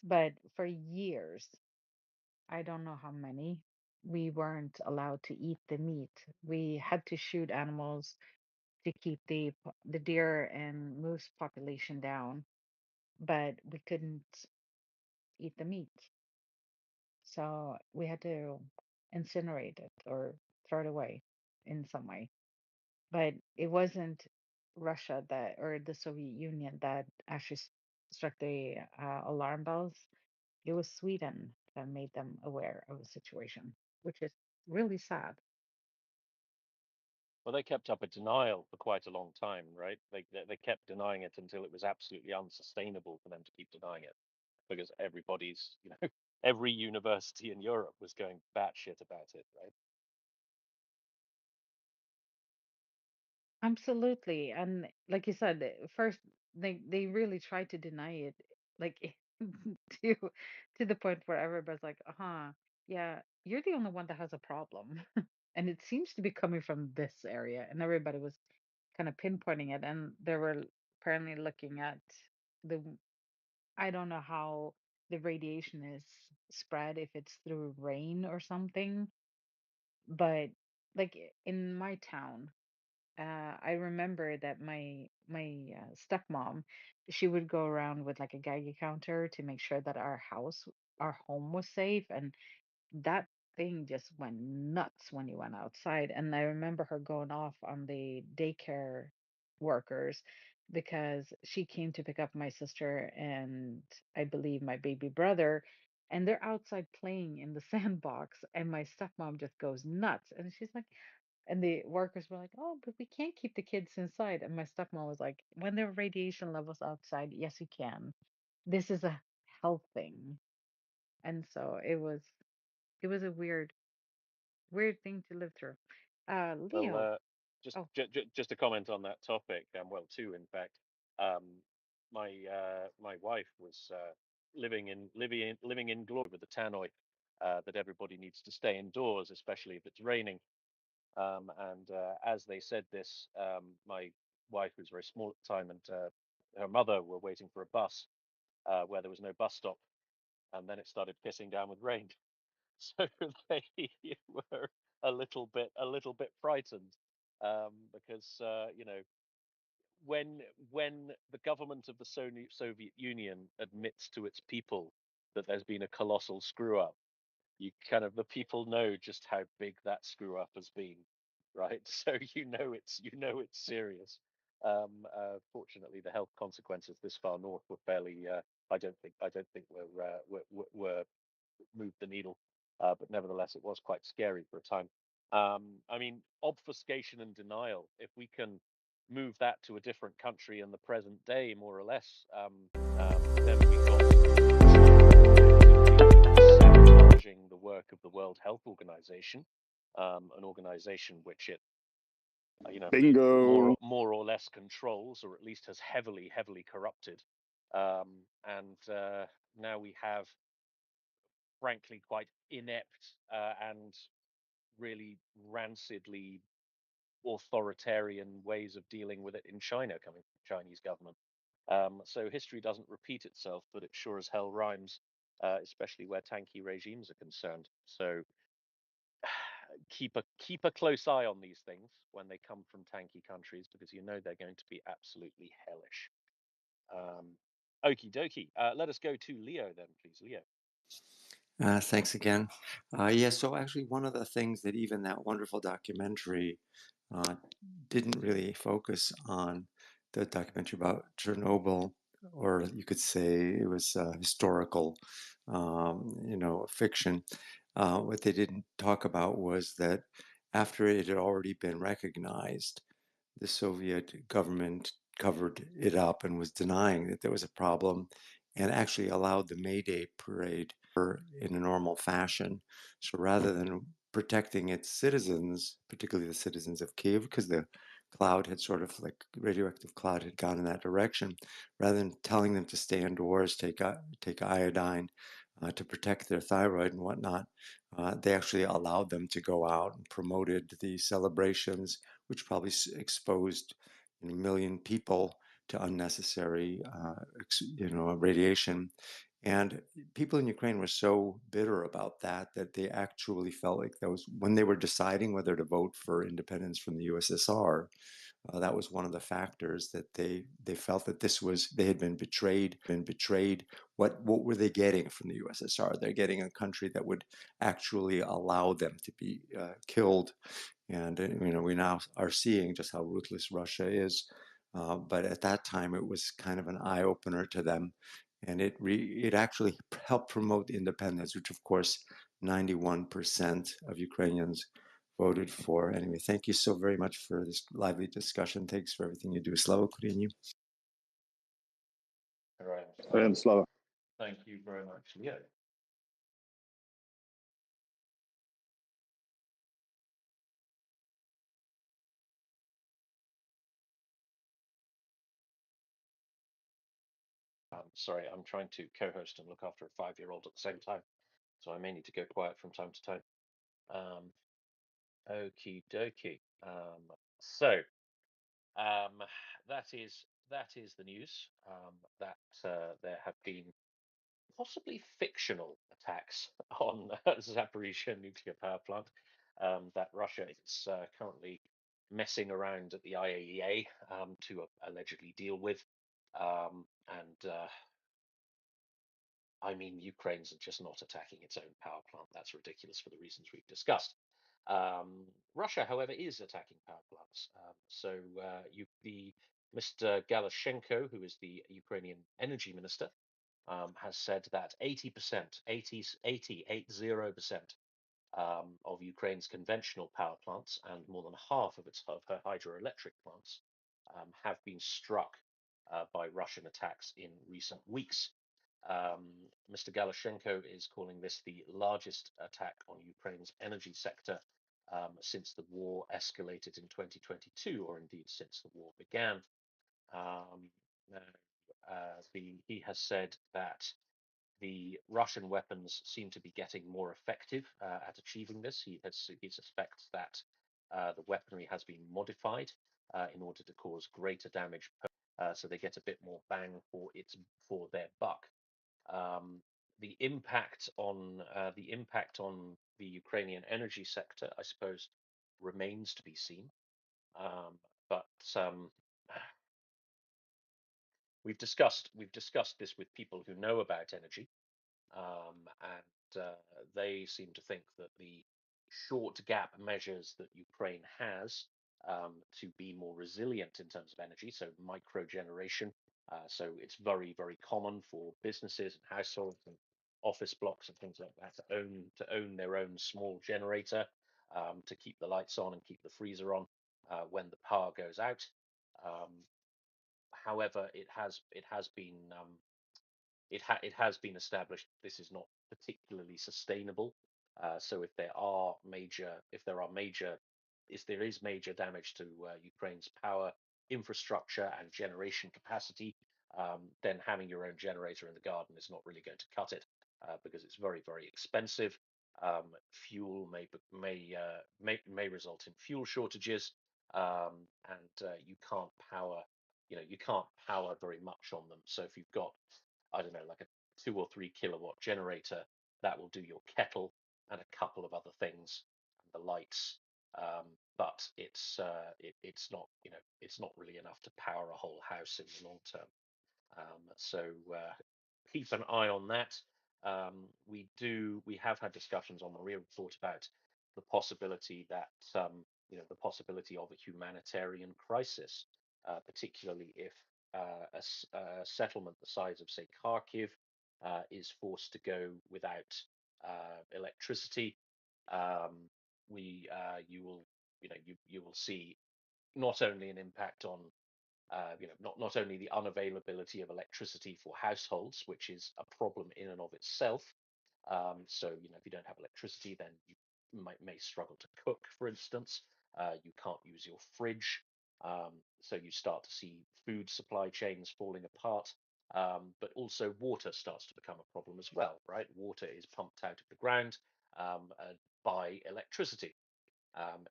But for years, I don't know how many, we weren't allowed to eat the meat. We had to shoot animals to keep the deer and moose population down, but we couldn't eat the meat. So we had to incinerate it or throw it away in some way. but it wasn't Russia that or the Soviet Union that actually struck the alarm bells. It was Sweden that made them aware of the situation, which is really sad. Well, they kept up a denial for quite a long time, right? They kept denying it until it was absolutely unsustainable for them to keep denying it, because everybody's, every university in Europe was going batshit about it, right? Absolutely. And like you said, first they really tried to deny it, like to to the point where everybody's like, uh-huh, yeah, you're the only one that has a problem. And it seems to be coming from this area. And everybody was kind of pinpointing it. And they were apparently looking at the, I don't know how the radiation is spread, if it's through rain or something, but like in my town, I remember that my stepmom, she would go around with like a Geiger counter to make sure that our home was safe, and that thing just went nuts when you went outside. And I remember her going off on the daycare workers because she came to pick up my sister and I believe my baby brother, and they're outside playing in the sandbox, and my stepmom just goes nuts, and she's like, and the workers were like, "Oh, but we can't keep the kids inside." And my stepmom was like, "When there are radiation levels outside, yes, you can. This is a health thing." And so it was a weird thing to live through. Well, Leo. just Oh, just a comment on that topic, well, two, in fact. Um, my wife was living in glory with the tannoy that everybody needs to stay indoors, especially if it's raining. And as they said this, my wife was very small at the time, and her mother were waiting for a bus where there was no bus stop, and then it started pissing down with rain. So they were a little bit frightened, because when the government of the Soviet Union admits to its people that there's been a colossal screw up, the people know just how big that screw up has been, right? So you know it's serious. Fortunately, the health consequences this far north were fairly. I don't think were moved the needle, but nevertheless, it was quite scary for a time. I mean, obfuscation and denial. If we can move that to a different country in the present day, more or less, then we've got China effectively sabotaging the work of the World Health Organization, an organization which it, Bingo. more or less controls, or at least has heavily corrupted. And now we have, frankly, quite inept and really rancidly authoritarian ways of dealing with it in China coming from the Chinese government. So history doesn't repeat itself, but it sure as hell rhymes, especially where tanky regimes are concerned. So keep a close eye on these things when they come from tanky countries, because they're going to be absolutely hellish. Um, Okie dokie. Let us go to Leo then, please. Leo. Thanks again. Yeah, so actually, one of the things that even that wonderful documentary uh, didn't really focus on, the documentary about Chernobyl, or you could say it was historical, fiction. What they didn't talk about was that after it had already been recognized, the Soviet government covered it up and was denying that there was a problem and actually allowed the May Day parade in a normal fashion. So rather than protecting its citizens, particularly the citizens of Kiev, because the cloud had sort of like radioactive cloud had gone in that direction, rather than telling them to stay indoors, take iodine to protect their thyroid and whatnot, they actually allowed them to go out and promoted the celebrations, which probably exposed a million people to unnecessary, radiation. And people in Ukraine were so bitter about that that they actually felt like that was when they were deciding whether to vote for independence from the USSR. That was one of the factors that they felt that this was they had been betrayed. What were they getting from the USSR? They're getting a country that would actually allow them to be killed And we now are seeing just how ruthless Russia is. But at that time, it was kind of an eye opener to them, and it actually helped promote independence, which of course 91% of Ukrainians voted for. Anyway, thank you so very much for this lively discussion. Thanks for everything you do. Slava Ukraini. All right. And Slava. Thank you very much, Leo. Sorry, I'm trying to co-host and look after a 5-year-old at the same time, so I may need to go quiet from time to time. Okie dokie. So um, that is the news. That there have been possibly fictional attacks on Zaporizhia nuclear power plant. That Russia is currently messing around at the IAEA to allegedly deal with, and I mean, Ukraine's just not attacking its own power plant. That's ridiculous for the reasons we've discussed. Russia, however, is attacking power plants. The Mr. Galashenko, who is the Ukrainian energy minister, has said that 80%, 80% of Ukraine's conventional power plants and more than half of her hydroelectric plants have been struck by Russian attacks in recent weeks. Mr. Galashenko is calling this the largest attack on Ukraine's energy sector since the war escalated in 2022, or indeed since the war began. Um, he has said that the Russian weapons seem to be getting more effective at achieving this. He suspects that the weaponry has been modified in order to cause greater damage, so they get a bit more bang for their buck. Um, the impact on the Ukrainian energy sector, I suppose, remains to be seen. But we've discussed this with people who know about energy, and they seem to think that the short gap measures that Ukraine has to be more resilient in terms of energy, so micro generation, so it's very, very common for businesses and households and office blocks and things like that to own their own small generator to keep the lights on and keep the freezer on when the power goes out. Um, However, it has been established this is not particularly sustainable. So if there is major damage to Ukraine's power infrastructure and generation capacity, then having your own generator in the garden is not really going to cut it because it's very, very expensive. Fuel may result in fuel shortages, and you can't power very much on them. So if you've got, I don't know, like a 2 or 3 kilowatt generator, that will do your kettle and a couple of other things, and the lights. But it's not really enough to power a whole house in the long term. So keep an eye on that. We have had discussions on the Maria report about the possibility of a humanitarian crisis, particularly if a settlement the size of, say, Kharkiv is forced to go without electricity. Um, we you will see not only an impact on not only the unavailability of electricity for households, which is a problem in and of itself. So if you don't have electricity, then you may struggle to cook, for instance. You can't use your fridge. So you start to see food supply chains falling apart. But also water starts to become a problem as well, right? Water is pumped out of the ground by electricity.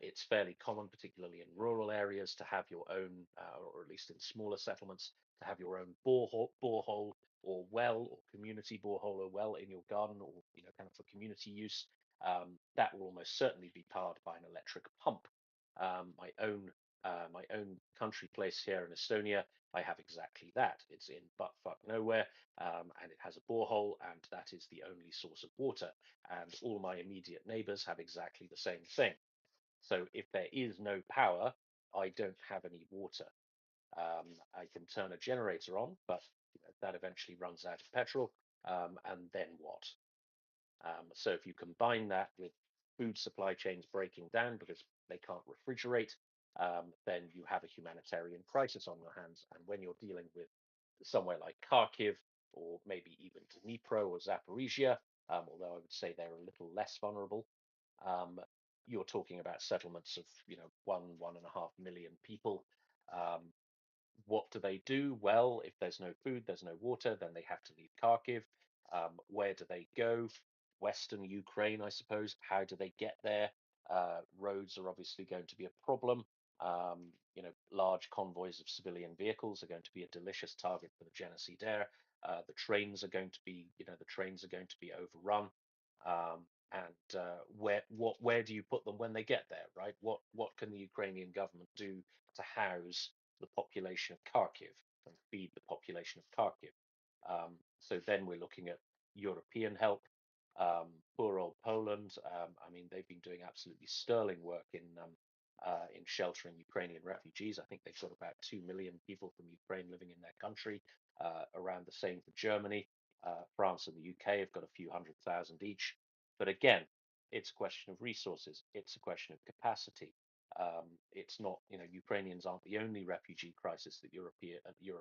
It's fairly common, particularly in rural areas, to have your own, or at least in smaller settlements, to have your own borehole or well, or community borehole or well in your garden, or kind of for community use. That will almost certainly be powered by an electric pump. My own country place here in Estonia, I have exactly that. It's in butt fuck nowhere, and it has a borehole, and that is the only source of water. And all my immediate neighbours have exactly the same thing. So if there is no power, I don't have any water. I can turn a generator on, but that eventually runs out of petrol. And then what? So if you combine that with food supply chains breaking down because they can't refrigerate, then you have a humanitarian crisis on your hands. And when you're dealing with somewhere like Kharkiv or maybe even Dnipro or Zaporizhia, although I would say they're a little less vulnerable, um, you're talking about settlements of 1.5 million people. Um, what do they do? Well, if there's no food, there's no water, then they have to leave Kharkiv. Where do they go? Western Ukraine, I suppose. How do they get there? Roads are obviously going to be a problem. Large convoys of civilian vehicles are going to be a delicious target for the Genocidaire. The trains are going to be, the trains are going to be overrun. And where do you put them when they get there, right? What can the Ukrainian government do to house the population of Kharkiv and feed the population of Kharkiv? So then we're looking at European help. Poor old Poland. I mean, they've been doing absolutely sterling work in sheltering Ukrainian refugees. I think they've got about 2 million people from Ukraine living in their country. Around the same for Germany. France and the UK have got a few 100,000 each. But again, it's a question of resources. It's a question of capacity. It's not, Ukrainians aren't the only refugee crisis that Europe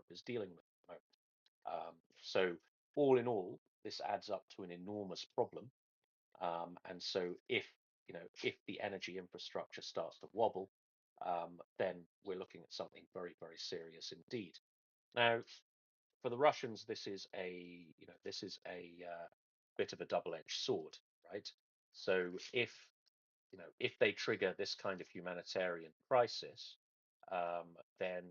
is dealing with at the moment. So all in all, this adds up to an enormous problem. And so if the energy infrastructure starts to wobble, then we're looking at something very, very serious indeed. Now, for the Russians, this is a bit of a double-edged sword, right? So if they trigger this kind of humanitarian crisis, then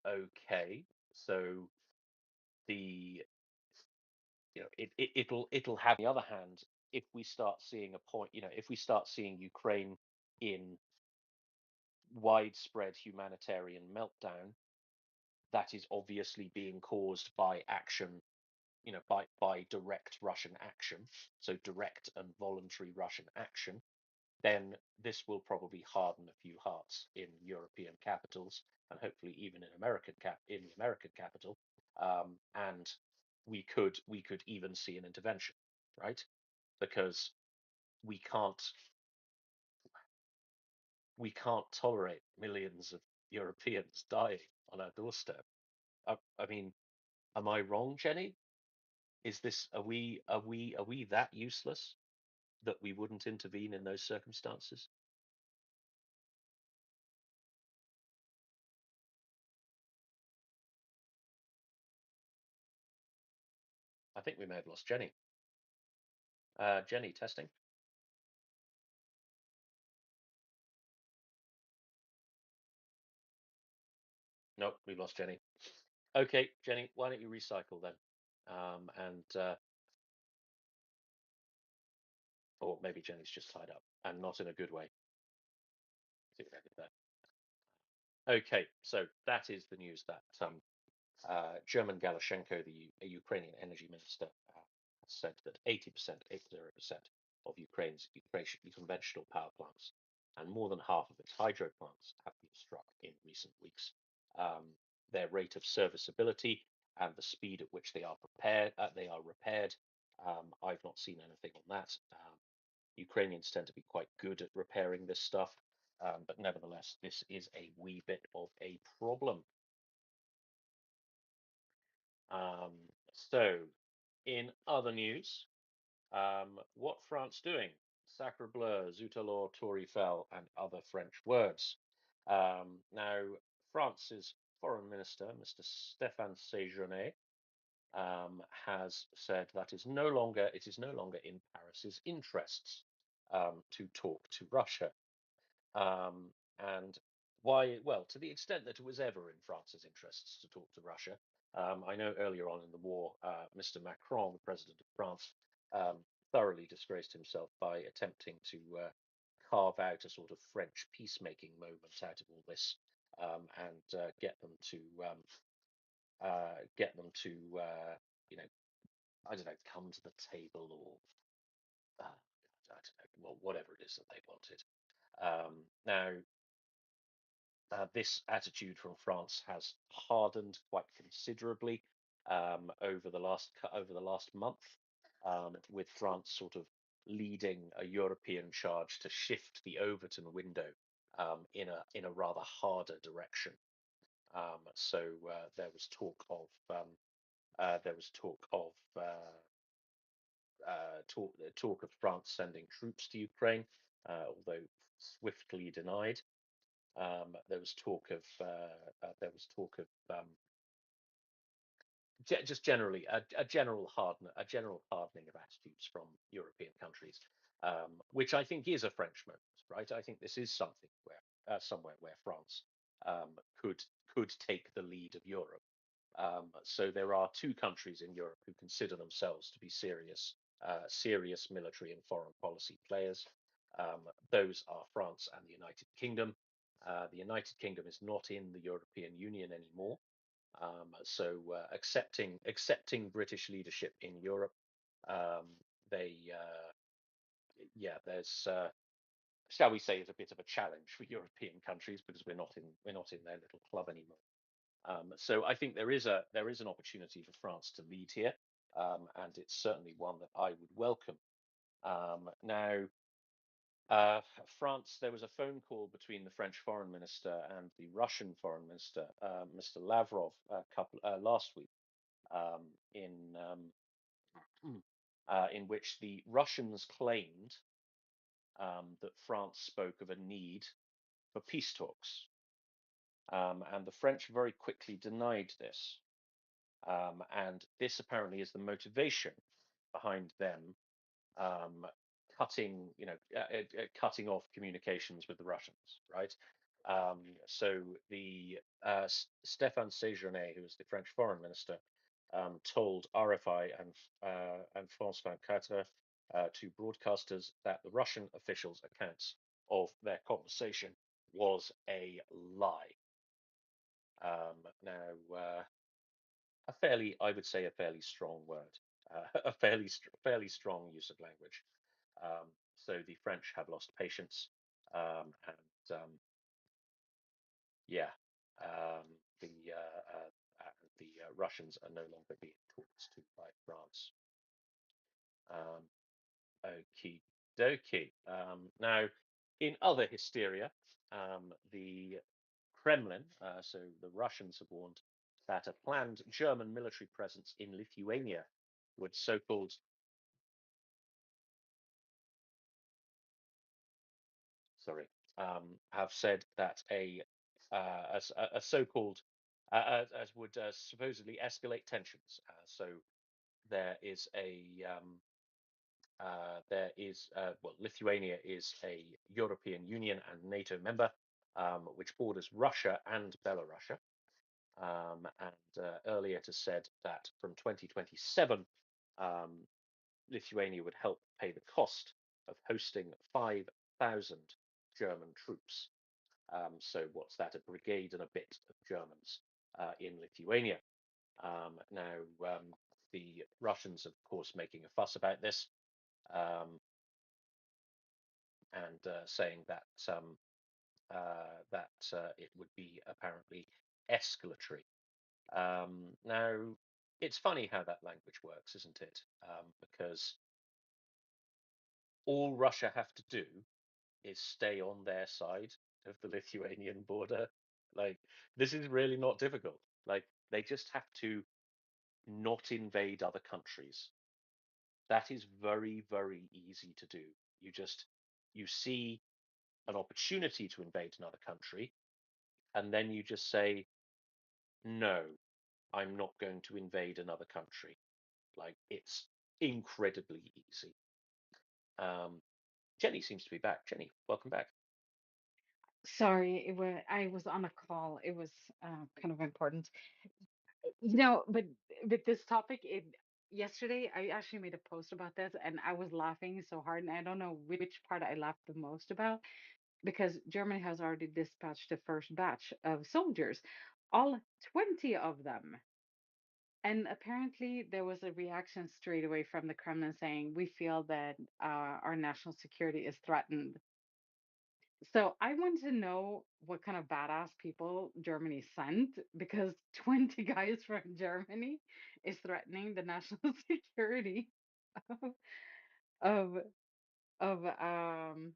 okay. So the it'll have. On the other hand, if we start seeing if we start seeing Ukraine in widespread humanitarian meltdown, that is obviously being caused by action, by direct Russian action, so direct and voluntary Russian action, then this will probably harden a few hearts in European capitals and hopefully even in the American capital. And we could even see an intervention, right? Because we can't we can't tolerate millions of Europeans dying on our doorstep. I mean, am I wrong, Jenny? Is this are we that useless that we wouldn't intervene in those circumstances? I think we may have lost Jenny. Jenny, testing. Nope, we've lost Jenny. Okay, Jenny, why don't you recycle then? And or maybe Jenny's just tied up and not in a good way. I think we did that. Okay, so that is the news that German Galashenko, the Ukrainian energy minister, said that 80% of Ukraine's conventional power plants and more than half of its hydro plants have been struck in recent weeks. Um, their rate of serviceability and the speed at which they are repaired. I've not seen anything on that. Ukrainians tend to be quite good at repairing this stuff, but nevertheless, this is a wee bit of a problem. So, in other news, what France doing? Sacre bleu, zut alors, Tory fell, and other French words. Now, France's foreign minister, Mr. Stéphane Séjourné, has said that it is no longer in Paris's interests to talk to Russia. And why? Well, to the extent that it was ever in France's interests to talk to Russia. I know earlier on in the war, Mr. Macron, the president of France, thoroughly disgraced himself by attempting to carve out a sort of French peacemaking moment out of all this, and get them to, you know, I don't know, come to the table or I don't know, well, whatever it is that they wanted. Now, this attitude from France has hardened quite considerably over the last month, with France sort of leading a European charge to shift the Overton window in a rather harder direction. So there was talk of France sending troops to Ukraine, although swiftly denied. There was talk of just generally a general hardening of attitudes from European countries, which I think is a French moment, right? I think this is something where somewhere where France could take the lead of Europe. So there are two countries in Europe who consider themselves to be serious military and foreign policy players. Those are France and the United Kingdom. The United Kingdom is not in the European Union anymore, so accepting British leadership in Europe, um, they yeah, there's shall we say, is a bit of a challenge for European countries because we're not in their little club anymore. So I think there is an opportunity for France to lead here, and it's certainly one that I would welcome. Now, France, there was a phone call between the French foreign minister and the Russian foreign minister, Mr. Lavrov, last week, um, in um, in which the Russians claimed that France spoke of a need for peace talks, and the French very quickly denied this. And this apparently is the motivation behind them um, cutting off communications with the Russians, right? So the Stéphane Séjourné, who was the French foreign minister, told RFI and France 24 to broadcasters that the Russian officials' accounts of their conversation was a lie. Now, I would say, a fairly strong word, fairly strong use of language. So the French have lost patience, and yeah, the Russians are no longer being talked to by France. Um, Okie dokie. Now, in other hysteria, the Kremlin, so the Russians have warned that a planned German military presence in Lithuania would so-called, sorry, have said that a so-called as would supposedly escalate tensions. So there is a well, Lithuania is a European Union and NATO member, which borders Russia and Belarus. And earlier it has said that from 2027, um, Lithuania would help pay the cost of hosting 5,000 German troops. So what's that? A brigade and a bit of Germans in Lithuania. Now, the Russians, of course, making a fuss about this, um, and saying that it would be apparently escalatory. Now, it's funny how that language works, isn't it? Because all Russia have to do is stay on their side of the Lithuanian border. Like, this is really not difficult. Like, they just have to not invade other countries. That is very, very easy to do. You see an opportunity to invade another country, and then you just say, no, I'm not going to invade another country. Like, it's incredibly easy. Um, Jenny seems to be back. Jenny, welcome back. Sorry, I was on a call. It was kind of important. But with this topic, yesterday I actually made a post about this, and I was laughing so hard, and I don't know which part I laughed the most about because Germany has already dispatched the first batch of soldiers, all 20 of them. And apparently, there was a reaction straight away from the Kremlin saying, we feel that our national security is threatened. So I want to know what kind of badass people Germany sent because 20 guys from Germany is threatening the national security of of of um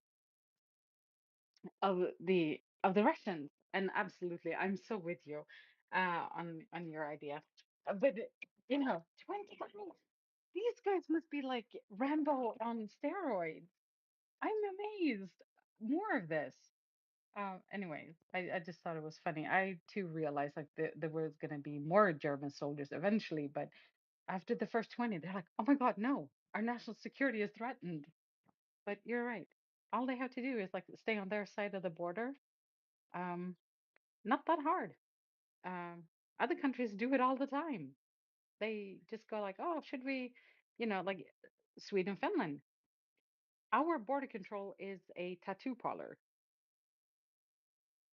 of the Russians. And absolutely, I'm so with you on your idea. But 20 guys. These guys must be like Rambo on steroids. I'm amazed. More of this. Anyways, I just thought it was funny. I too realized like there was gonna be more German soldiers eventually, but after the first 20, they're like, oh my God, no, our national security is threatened. But you're right. All they have to do is like stay on their side of the border. Um, Not that hard. Um, Other countries do it all the time. They just go like, oh, should we, like Sweden, Finland. Our border control is a tattoo parlor.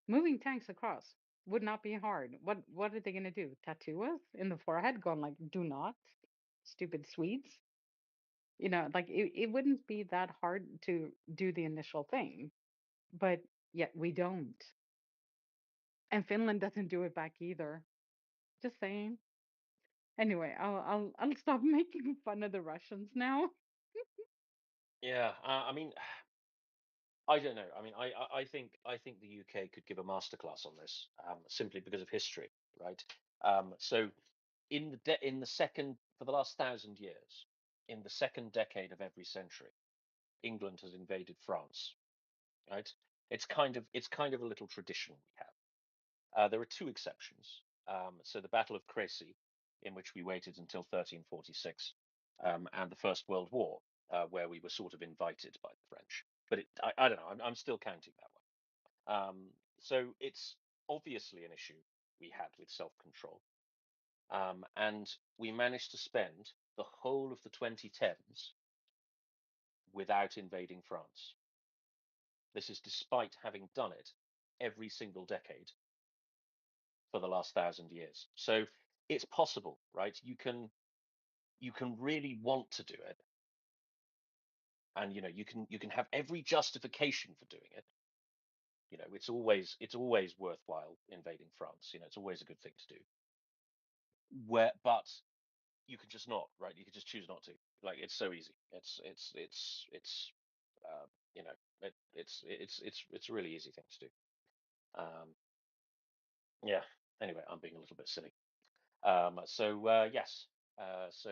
Moving tanks across would not be hard. What are they gonna do? Tattoo us in the forehead, going like, "Do not, stupid Swedes." Like it wouldn't be that hard to do the initial thing, but yet we don't. And Finland doesn't do it back either. Just saying. Anyway, I'll stop making fun of the Russians now. Yeah, I mean, I don't know. I mean, I think the UK could give a masterclass on this, simply because of history, right? So in the second for the last 1,000 years, in the second decade of every century, England has invaded France, right? It's kind of a little tradition we have. There are two exceptions. So the Battle of Crécy, in which we waited until 1346, and the First World War, where we were sort of invited by the French. But I don't know. I'm still counting that one. So it's obviously an issue we had with self-control, and we managed to spend the whole of the 2010s without invading France. This is despite having done it every single decade for the last 1,000 years. So it's possible, right? You can really want to do it, and you can have every justification for doing it. It's always worthwhile invading France. It's always a good thing to do. But you could just not, right? You could just choose not to. Like it's so easy. It's uh, you know it's a really easy thing to do. Um, yeah. Anyway, I'm being a little bit silly. So yes, so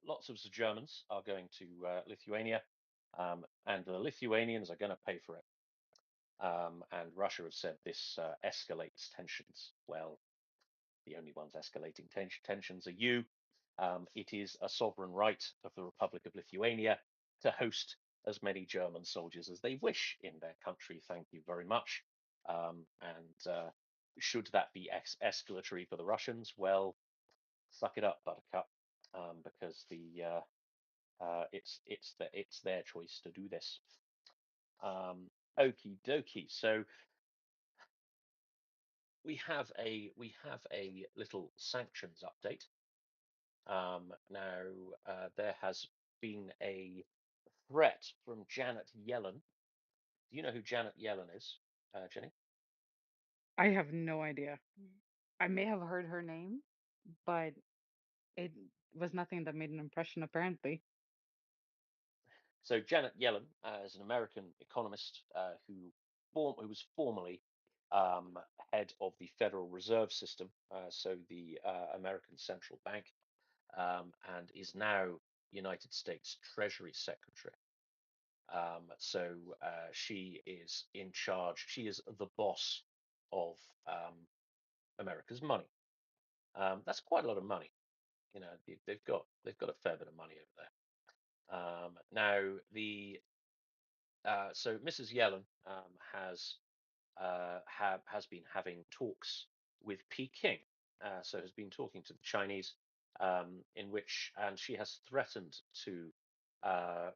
lots of the Germans are going to Lithuania, and the Lithuanians are going to pay for it. And Russia have said this escalates tensions. Well, the only ones escalating tensions are you. It is a sovereign right of the Republic of Lithuania to host as many German soldiers as they wish in their country. Thank you very much. And should that be escalatory for the Russians? Well, suck it up, Buttercup, because it's their choice to do this. Um, Okie dokie. So we have a little sanctions update. Now there has been a threat from Janet Yellen. Do you know who Janet Yellen is, Jenny? I have no idea. I may have heard her name, but it was nothing that made an impression, apparently. So Janet Yellen is an American economist who was formerly um, head of the Federal Reserve System, so the American Central Bank, and is now United States Treasury Secretary. So she is in charge. She is the boss of America's money. That's quite a lot of money. They've got a fair bit of money over there. Now the so Mrs. Yellen has been having talks with Peking. So has been talking to the Chinese, and she has threatened to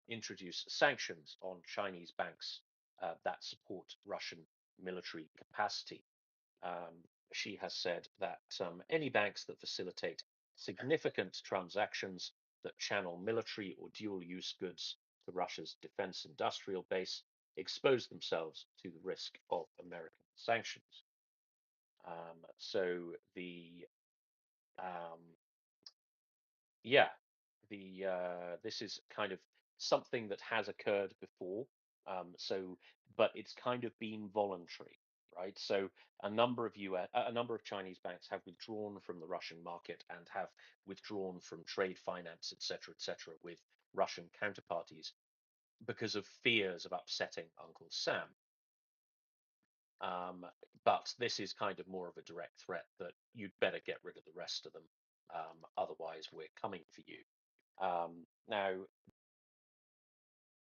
introduce sanctions on Chinese banks that support Russian military capacity. Um, she has said that any banks that facilitate significant transactions that channel military or dual use goods to Russia's defense industrial base expose themselves to the risk of American sanctions. So the um, yeah, the this is kind of something that has occurred before. But it's kind of been voluntary, right? So a number of Chinese banks have withdrawn from the Russian market and have withdrawn from trade finance, et cetera, with Russian counterparties because of fears of upsetting Uncle Sam. Um, but this is kind of more of a direct threat that you'd better get rid of the rest of them. Otherwise, we're coming for you. Now,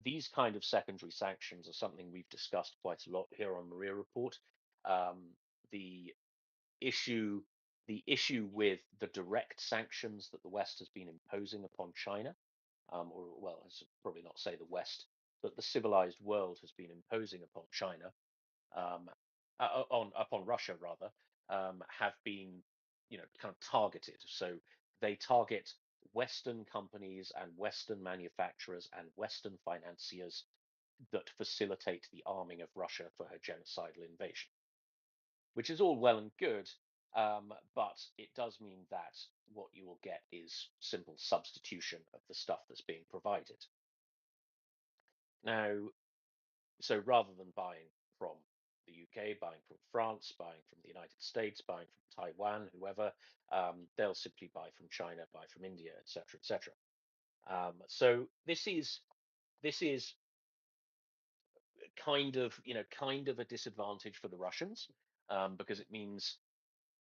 these kind of secondary sanctions are something we've discussed quite a lot here on Maria Report. Um, the issue, the issue with the direct sanctions that the West has been imposing upon China, or well, I should probably not say the West, but the civilized world has been imposing upon China, um, on upon Russia rather, have been, kind of targeted. So they target Western companies and Western manufacturers and Western financiers that facilitate the arming of Russia for her genocidal invasion, which is all well and good. But it does mean that what you will get is simple substitution of the stuff that's being provided. Now, so rather than buying from the UK, buying from France, buying from the United States, buying from Taiwan, whoever, they'll simply buy from China, buy from India, etc., etc. So this is kind of a disadvantage for the Russians, because it means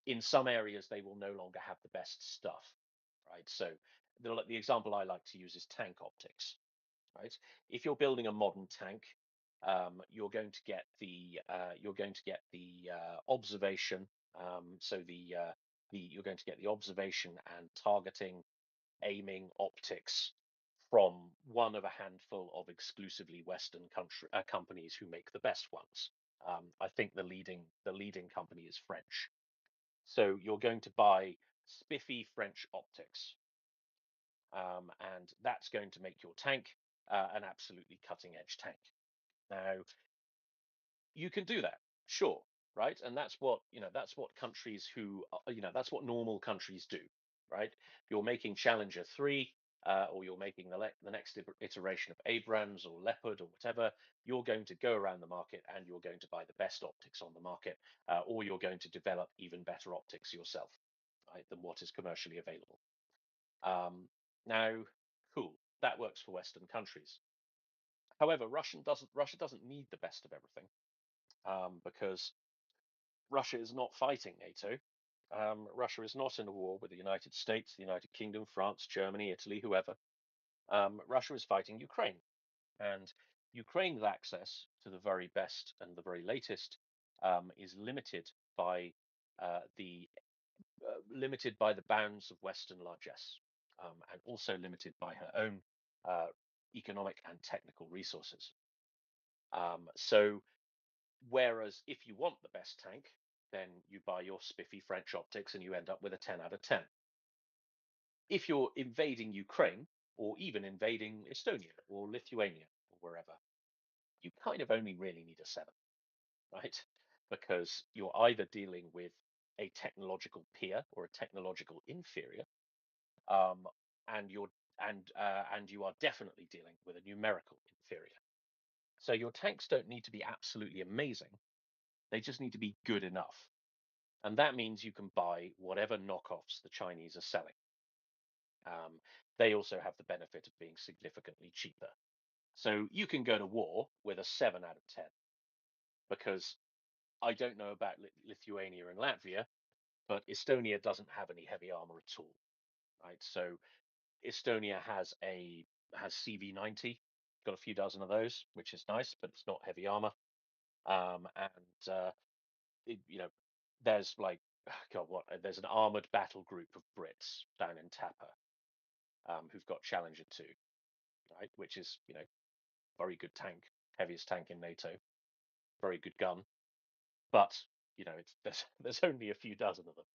in some areas they will no longer have the best stuff, right? So the example I like to use is tank optics, right? If you're building a modern tank, you're going to get the observation. You're going to get the observation and targeting, aiming optics from one of a handful of exclusively Western companies who make the best ones. I think the leading company is French. So you're going to buy spiffy French optics, and that's going to make your tank an absolutely cutting edge tank. Now, you can do that, sure, right? And that's what countries that's what normal countries do, right? You're making Challenger 3, or you're making the next iteration of Abrams or Leopard or whatever. You're going to go around the market and you're going to buy the best optics on the market, or you're going to develop even better optics yourself, right, than what is commercially available. Now, cool, that works for Western countries. However, Russia doesn't need the best of everything, because Russia is not fighting NATO. Russia is not in a war with the United States, the United Kingdom, France, Germany, Italy, whoever. Russia is fighting Ukraine, and Ukraine's access to the very best and the very latest is the limited by the bounds of Western largesse, and also limited by her own uh, economic and technical resources. So whereas if you want the best tank, then you buy your spiffy French optics and you end up with a 10 out of 10. If you're invading Ukraine, or even invading Estonia or Lithuania or wherever, you kind of only really need a 7, right? Because you're either dealing with a technological peer or a technological inferior, um, and you are definitely dealing with a numerical inferior. So your tanks don't need to be absolutely amazing; they just need to be good enough. And that means you can buy whatever knockoffs the Chinese are selling. Um, they also have the benefit of being significantly cheaper. So you can go to war with a 7 out of 10, because I don't know about Lithuania and Latvia, but Estonia doesn't have any heavy armor at all, right? So Estonia has CV90, got a few dozen of those, which is nice, but it's not heavy armor. And it, you know, there's like, God, what? There's an armored battle group of Brits down in Tapa, who've got Challenger 2, right? Which is, very good tank, heaviest tank in NATO, very good gun. But there's only a few dozen of them.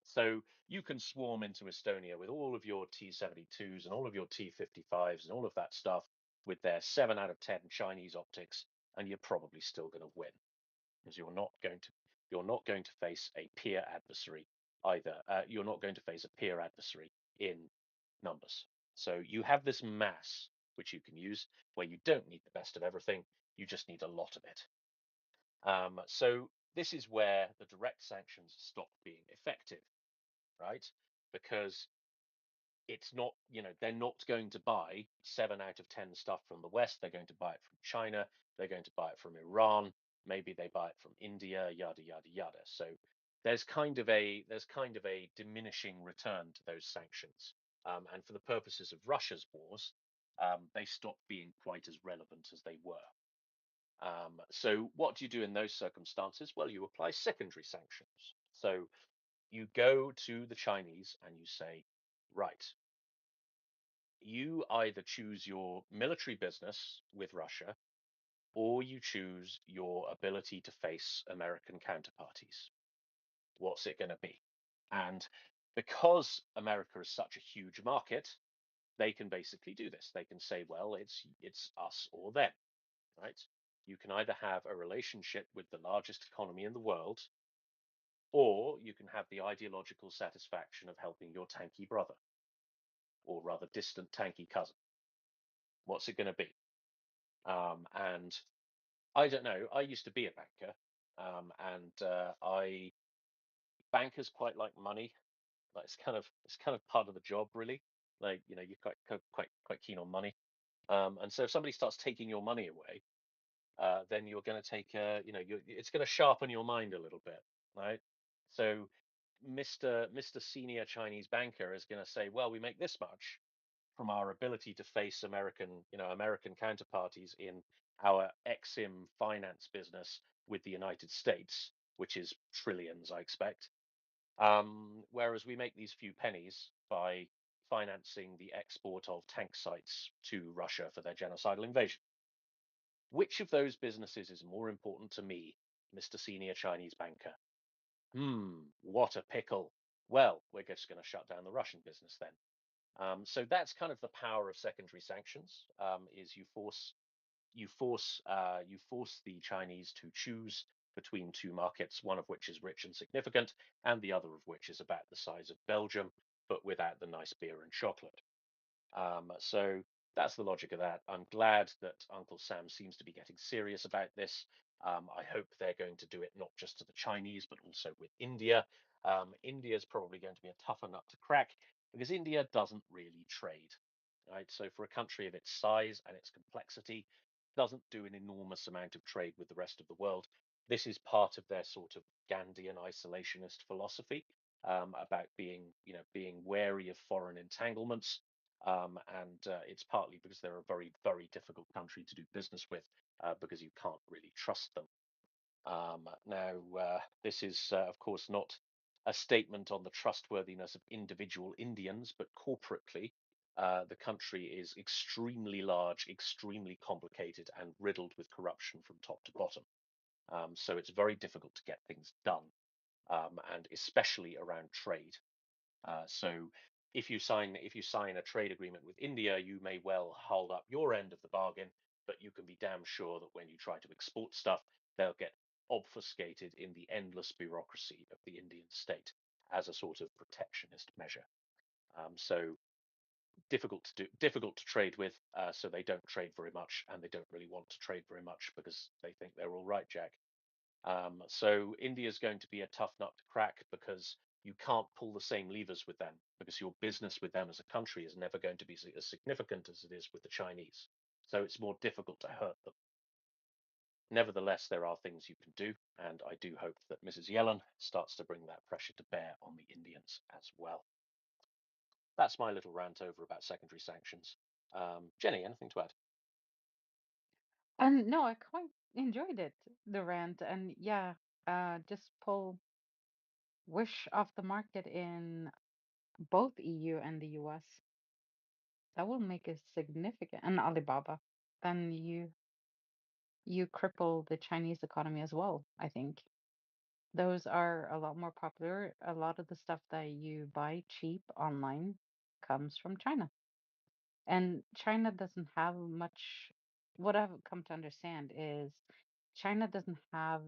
So you can swarm into Estonia with all of your T-72s and all of your T-55s and all of that stuff with their 7 out of 10 Chinese optics, and you're probably still going to win because you're not going to face a peer adversary either. You're not going to face a peer adversary in numbers. So you have this mass which you can use where you don't need the best of everything. You just need a lot of it. So this is where the direct sanctions stop being effective, right? Because it's not, they're not going to buy 7 out of 10 stuff from the West. They're going to buy it from China. They're going to buy it from Iran. Maybe they buy it from India, yada yada yada. So there's kind of a diminishing return to those sanctions. And for the purposes of Russia's wars, they stop being quite as relevant as they were. So what do you do in those circumstances? Well, you apply secondary sanctions. So you go to the Chinese and you say, right, you either choose your military business with Russia or you choose your ability to face American counterparties. What's it going to be? And because America is such a huge market, they can basically do this. They can say, well, it's us or them, right? You can either have a relationship with the largest economy in the world, or you can have the ideological satisfaction of helping your tanky brother, or rather distant tanky cousin. What's it going to be? And I don't know. I used to be a banker, and I bankers quite like money. Like it's kind of part of the job, really. Like you're quite keen on money. And so if somebody starts taking your money away, then you're going to take it's going to sharpen your mind a little bit, right? So Mr. Senior Chinese banker is going to say, well, we make this much from our ability to face American counterparties in our Exim finance business with the United States, which is trillions, I expect. Whereas we make these few pennies by financing the export of tank sites to Russia for their genocidal invasion. Which of those businesses is more important to me, Mr. Senior Chinese banker? What a pickle. Well, we're just going to shut down the Russian business then. So that's kind of the power of secondary sanctions. Is you force the Chinese to choose between two markets, one of which is rich and significant, and the other of which is about the size of Belgium, but without the nice beer and chocolate. So that's the logic of that. I'm glad that Uncle Sam seems to be getting serious about this. I hope they're going to do it not just to the Chinese, but also with India. India is probably going to be a tougher nut to crack because India doesn't really trade, right? So for a country of its size and its complexity, doesn't do an enormous amount of trade with the rest of the world. This is part of their sort of Gandhian isolationist philosophy about being wary of foreign entanglements, and it's partly because they're a very, very difficult country to do business with because you can't really trust them. Now, this is, of course, not a statement on the trustworthiness of individual Indians, but corporately, the country is extremely large, extremely complicated, and riddled with corruption from top to bottom. So it's very difficult to get things done, and especially around trade. So if you sign a trade agreement with India, you may well hold up your end of the bargain, but you can be damn sure that when you try to export stuff, they'll get obfuscated in the endless bureaucracy of the Indian state as a sort of protectionist measure. So difficult to trade with. So they don't trade very much, and they don't really want to trade very much because they think they're all right, Jack. So India is going to be a tough nut to crack because you can't pull the same levers with them because your business with them as a country is never going to be as significant as it is with the Chinese. So it's more difficult to hurt them. Nevertheless, there are things you can do, and I do hope that Mrs. Yellen starts to bring that pressure to bear on the Indians as well. That's my little rant over about secondary sanctions. Jenny, anything to add? And no, I quite enjoyed it, the rant. And yeah, just pull Wish off the market in both EU and the US. That will make a significant, and Alibaba. Then you cripple the Chinese economy as well, I think. Those are a lot more popular. A lot of the stuff that you buy cheap online comes from China. And China doesn't have much. what I've come to understand is China doesn't have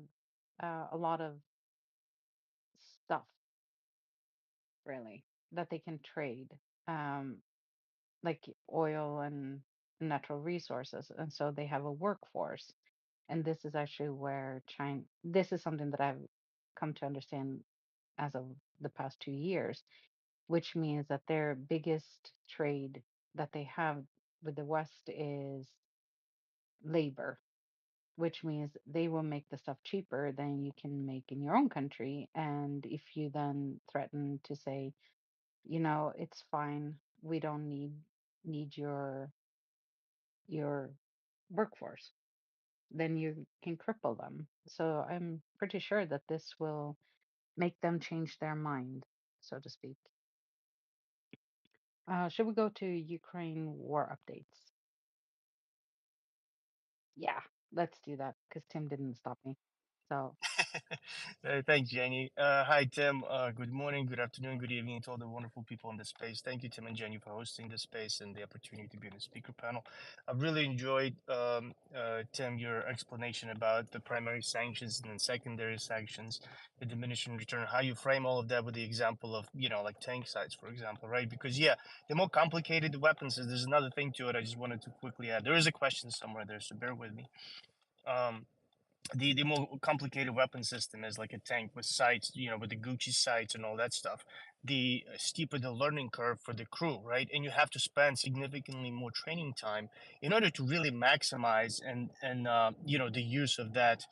a lot of stuff really that they can trade, um, like oil and natural resources, and so they have a workforce. And this is actually where China. This is something that I've come to understand as of the past 2 years, which means that their biggest trade that they have with the West is labor, which means they will make the stuff cheaper than you can make in your own country. And if you then threaten to say, it's fine, we don't need your workforce, then you can cripple them. So I'm pretty sure that this will make them change their mind, so to speak. Should we go to Ukraine war updates? Yeah, let's do that because Tim didn't stop me. So, Thanks, Jenny. Hi, Tim. Good morning, good afternoon, good evening to all the wonderful people in the space. Thank you, Tim and Jenny, for hosting this space and the opportunity to be on the speaker panel. I've really enjoyed, Tim, your explanation about the primary sanctions and then secondary sanctions, the diminishing return, how you frame all of that with the example of, like tank sites, for example, right? Because, yeah, the more complicated the weapons is, there's another thing to it I just wanted to quickly add. There is a question somewhere there, so bear with me. Um, the more complicated weapon system is like a tank with sights, with the Gucci sights and all that stuff. The steeper the learning curve for the crew, right? And you have to spend significantly more training time in order to really maximize and the use of that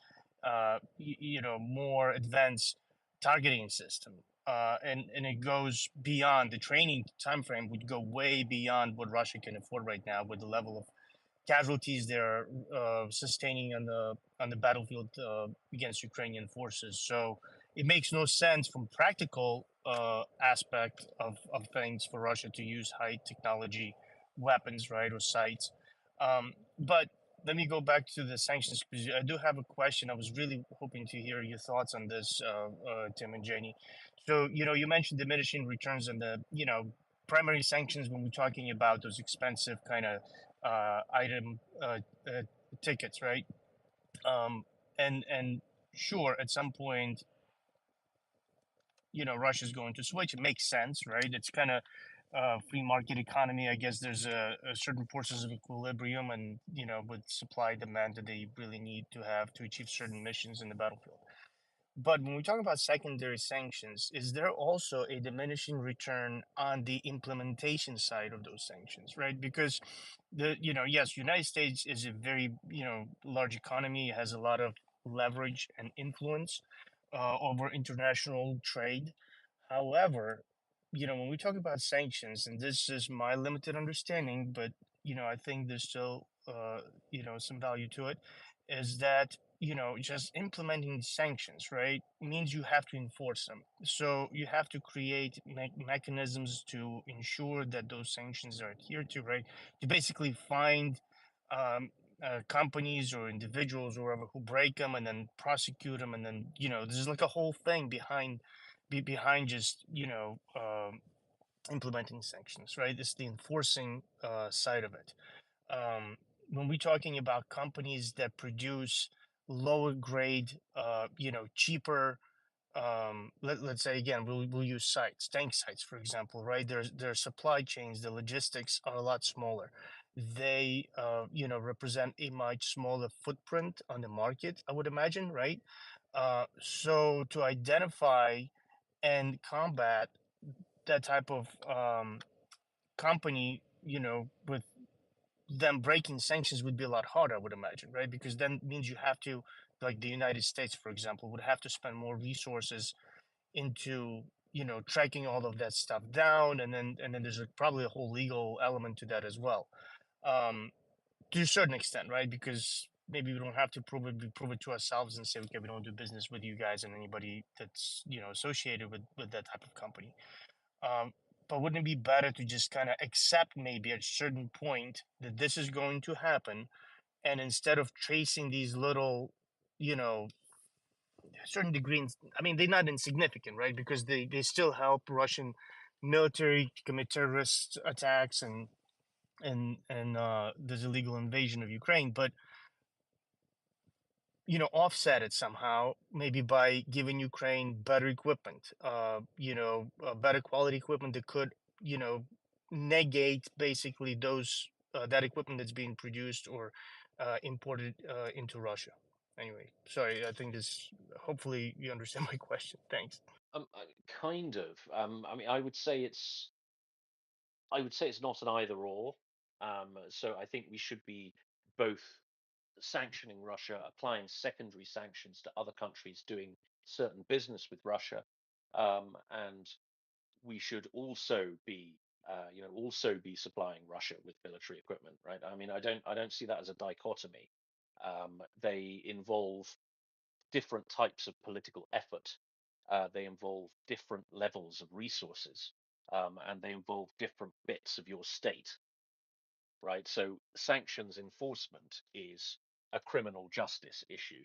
more advanced targeting system. And it goes beyond the training time frame would go way beyond what Russia can afford right now with the level of casualties they're sustaining on the battlefield against Ukrainian forces. So it makes no sense from practical aspect of things for Russia to use high technology weapons, right, or sites. But let me go back to the sanctions because I do have a question. I was really hoping to hear your thoughts on this, Tim and Janie. So you mentioned diminishing returns and the primary sanctions when we're talking about those expensive kind of item tickets, right? And sure, at some point, Russia's going to switch. It makes sense, right? It's kind of free market economy. I guess there's a certain forces of equilibrium, and with supply demand that they really need to have to achieve certain missions in the battlefield. But when we talk about secondary sanctions, is there also a diminishing return on the implementation side of those sanctions, right? Because yes, United States is a very, large economy, has a lot of leverage and influence over international trade. However, when we talk about sanctions, and this is my limited understanding, but I think there's still some value to it, is that just implementing sanctions, right, means you have to enforce them. So you have to create mechanisms to ensure that those sanctions are adhered to, right? To basically find um, companies or individuals or whoever who break them and then prosecute them, and then there's like a whole thing behind just implementing sanctions, right? It's the enforcing side of it. When we're talking about companies that produce lower grade, cheaper, let's say again, we'll use sites, tank sites, for example, right? Their supply chains, the logistics are a lot smaller. They, represent a much smaller footprint on the market, I would imagine, right? So to identify and combat that type of company, with them breaking sanctions would be a lot harder, I would imagine, right? Because then means you have to, like the United States, for example, would have to spend more resources into tracking all of that stuff down, and then there's probably a whole legal element to that as well, um, to a certain extent, right? Because maybe we don't have to prove it to ourselves and say, okay, we don't do business with you guys and anybody that's associated with that type of company. Um, but wouldn't it be better to just kind of accept maybe at a certain point that this is going to happen, and instead of tracing these little, you know, certain degree, I mean, they're not insignificant, right? Because they still help Russian military to commit terrorist attacks and and this illegal invasion of Ukraine, but offset it somehow, maybe by giving Ukraine better equipment, better quality equipment that could, you know, negate basically those that equipment that's being produced or imported into Russia. Anyway, sorry, I think this. Hopefully, you understand my question. Thanks. Kind of. I mean, I would say it's not an either or. So I think we should be both sanctioning Russia, applying secondary sanctions to other countries doing certain business with Russia, and we should also be supplying Russia with military equipment, right? I mean, I don't see that as a dichotomy. They involve different types of political effort. They involve different levels of resources, and they involve different bits of your state, right? So sanctions enforcement is a criminal justice issue,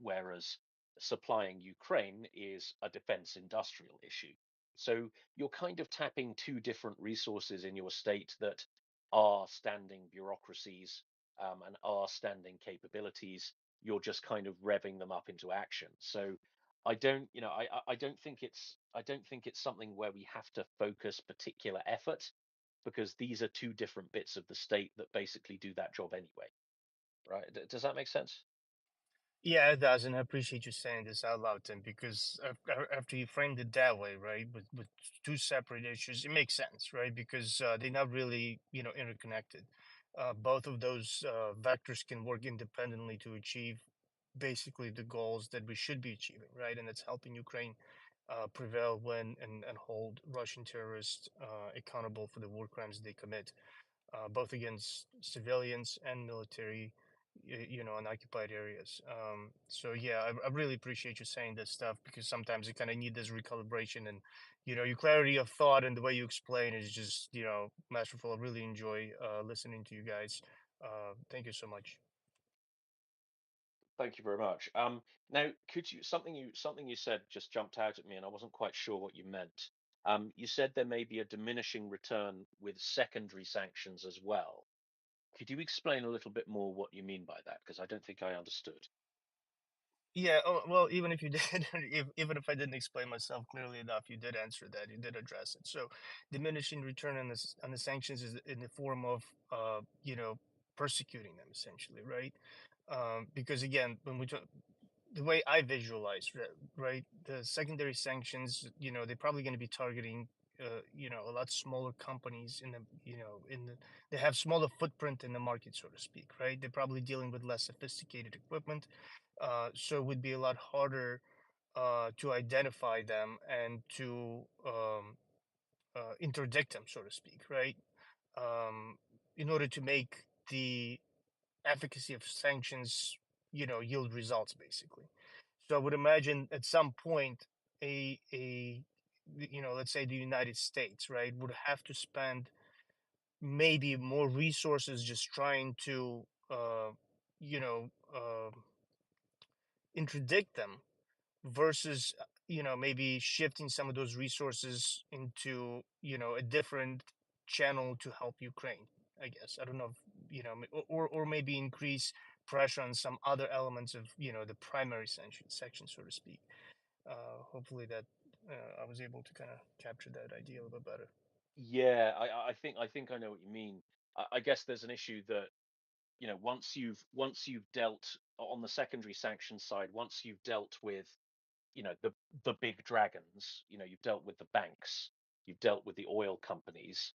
whereas supplying Ukraine is a defense industrial issue. So you're kind of tapping two different resources in your state that are standing bureaucracies, and are standing capabilities. You're just kind of revving them up into action. So I don't think it's something where we have to focus particular effort, because these are two different bits of the state that basically do that job anyway, right? Does that make sense? Yeah, it does, and I appreciate you saying this out loud, Tim, because after you framed it that way, right, with two separate issues, it makes sense, right? Because they're not really, interconnected. Both of those vectors can work independently to achieve basically the goals that we should be achieving, right? And it's helping Ukraine prevail when and hold Russian terrorists accountable for the war crimes they commit, both against civilians and military, in occupied areas. So yeah, I really appreciate you saying this stuff, because sometimes you kind of need this recalibration, and your clarity of thought and the way you explain is just masterful. I really enjoy listening to you guys. Thank you so much. Thank you very much. Now, could you something you said just jumped out at me, and I wasn't quite sure what you meant. You said there may be a diminishing return with secondary sanctions as well. Could you explain a little bit more what you mean by that? Because I don't think I understood. Yeah, oh, well, even if you did, even if I didn't explain myself clearly enough, you did answer that. You did address it. So, diminishing return on on the sanctions is in the form of, persecuting them essentially, right? Because again, when we talk, the way I visualize, right, the secondary sanctions, they're probably going to be targeting, a lot smaller companies in the, they have smaller footprint in the market, so to speak, right? They're probably dealing with less sophisticated equipment, so it would be a lot harder to identify them and to interdict them, so to speak, right? Um, in order to make the efficacy of sanctions, yield results, basically. So I would imagine at some point, a let's say the United States, right, would have to spend maybe more resources just trying to, you know, uh, interdict them, versus maybe shifting some of those resources into a different channel to help Ukraine. I guess I don't know if, or maybe increase pressure on some other elements of the primary section, so to speak. Hopefully that I was able to kind of capture that idea a little bit better. Yeah, I think I know what you mean. I guess there's an issue that, once you've dealt on the secondary sanctions side, once you've dealt with, the big dragons, you've dealt with the banks, you've dealt with the oil companies,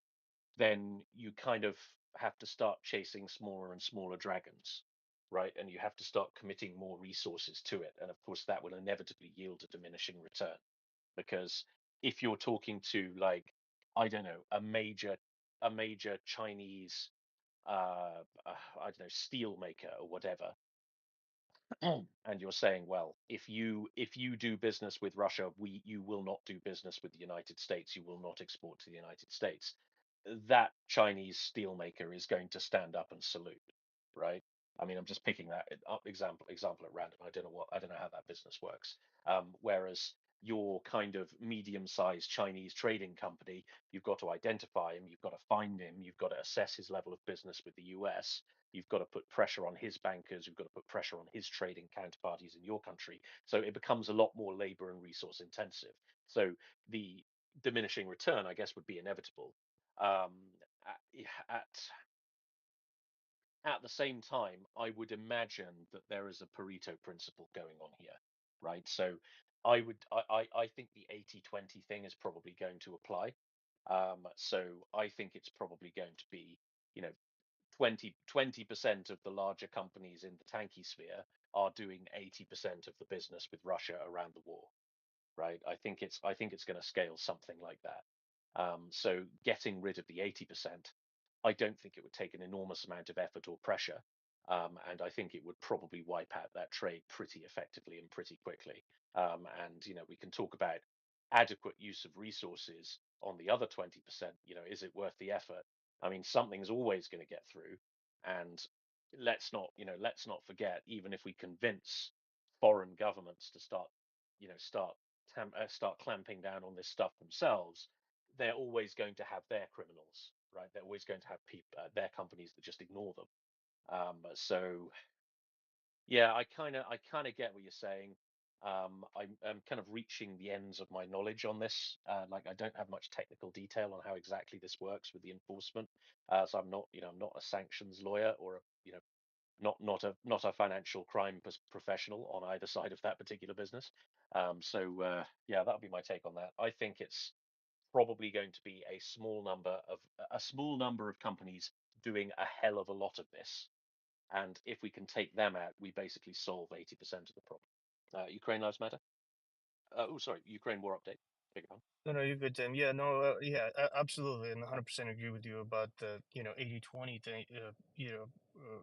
then you kind of have to start chasing smaller and smaller dragons, right? And you have to start committing more resources to it. And of course, that will inevitably yield a diminishing return, because if you're talking to, like, I don't know, a major Chinese, I don't know, steel maker or whatever, and you're saying, well, if you do business with Russia, you will not do business with the United States, you will not export to the United States. That Chinese steelmaker is going to stand up and salute, right? I mean, I'm just picking that up example at random. I don't know how that business works. Whereas your kind of medium-sized Chinese trading company, you've got to identify him, you've got to find him, you've got to assess his level of business with the US, you've got to put pressure on his bankers, you've got to put pressure on his trading counterparties in your country. So it becomes a lot more labor and resource intensive. So the diminishing return, I guess, would be inevitable. Um, at at the same time, I would imagine that there is a Pareto principle going on here, right? So I think the 80-20 thing is probably going to apply. So I think it's probably going to be, you know, 20% of the larger companies in the tanky sphere are doing 80% of the business with Russia around the war, right? I think it's going to scale something like that. So getting rid of the 80%, I don't think it would take an enormous amount of effort or pressure. And I think it would probably wipe out that trade pretty effectively and pretty quickly. And we can talk about adequate use of resources on the other 20%. Is it worth the effort? I mean, something's always going to get through. And let's not forget, even if we convince foreign governments to start clamping down on this stuff themselves, they're always going to have their criminals, right? They're always going to have their companies that just ignore them. So yeah, I kind of get what you're saying. I'm kind of reaching the ends of my knowledge on this. Like I don't have much technical detail on how exactly this works with the enforcement. So I'm not a sanctions lawyer or not a financial crime professional on either side of that particular business. So yeah, that'll be my take on that. I think it's probably going to be a small number of companies doing a hell of a lot of this, and if we can take them out, we basically solve 80% of the problem. Ukraine lives matter. Oh, sorry, Ukraine war update. Big one. No, no, you're good, Tim. Yeah, no, yeah, absolutely, and 100% agree with you about the 80-20 thing,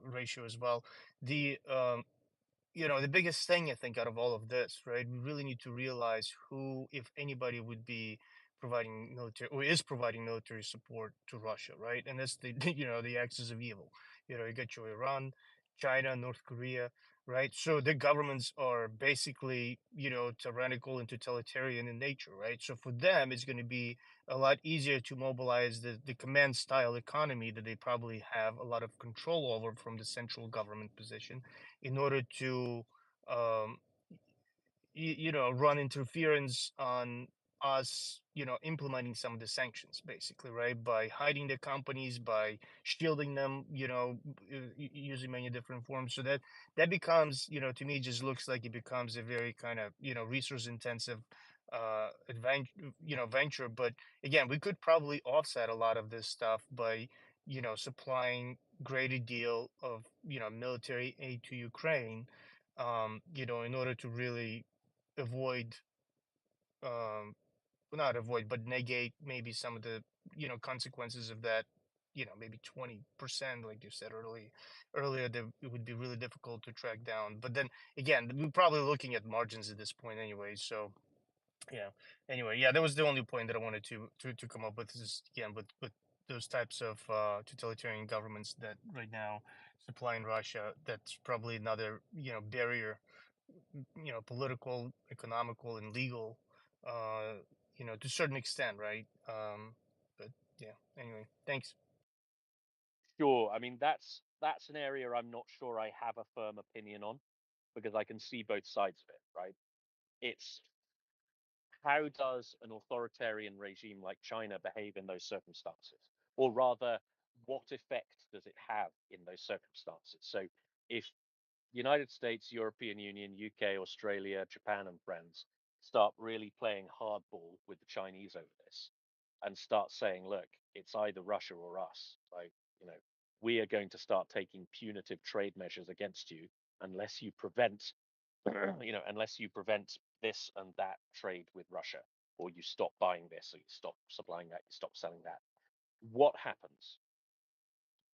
ratio as well. The biggest thing I think out of all of this, right? We really need to realize who, if anybody, would be providing military or is providing military support to Russia, right? And that's the the axis of evil. You got your Iran, China, North Korea, right? So the governments are basically tyrannical and totalitarian in nature, right? So for them, it's going to be a lot easier to mobilize the command style economy that they probably have a lot of control over from the central government position in order to um, run interference on us, implementing some of the sanctions, basically, right? By hiding the companies, by shielding them, using many different forms. So that becomes, to me, just looks like it becomes a very kind of, resource intensive adventure, venture. But again, we could probably offset a lot of this stuff by, supplying greater deal of, military aid to Ukraine, in order to really avoid um well, not avoid but negate maybe some of the consequences of that, maybe 20%, like you said earlier, that it would be really difficult to track down. But then again, we're probably looking at margins at this point anyway. So yeah, anyway, yeah, that was the only point that I wanted to come up with, is again with those types of totalitarian governments that right now supplying Russia. That's probably another barrier, political, economical, and legal, uh, to a certain extent, right? But yeah, anyway, thanks. Sure. I mean, that's an area I'm not sure I have a firm opinion on, because I can see both sides of it, right? It's how does an authoritarian regime like China behave in those circumstances? Or rather, what effect does it have in those circumstances? So if United States, European Union, UK, Australia, Japan, and friends start really playing hardball with the Chinese over this and start saying, look, it's either Russia or us. Like, we are going to start taking punitive trade measures against you unless you prevent, unless you prevent this and that trade with Russia, or you stop buying this, or you stop supplying that, you stop selling that. What happens?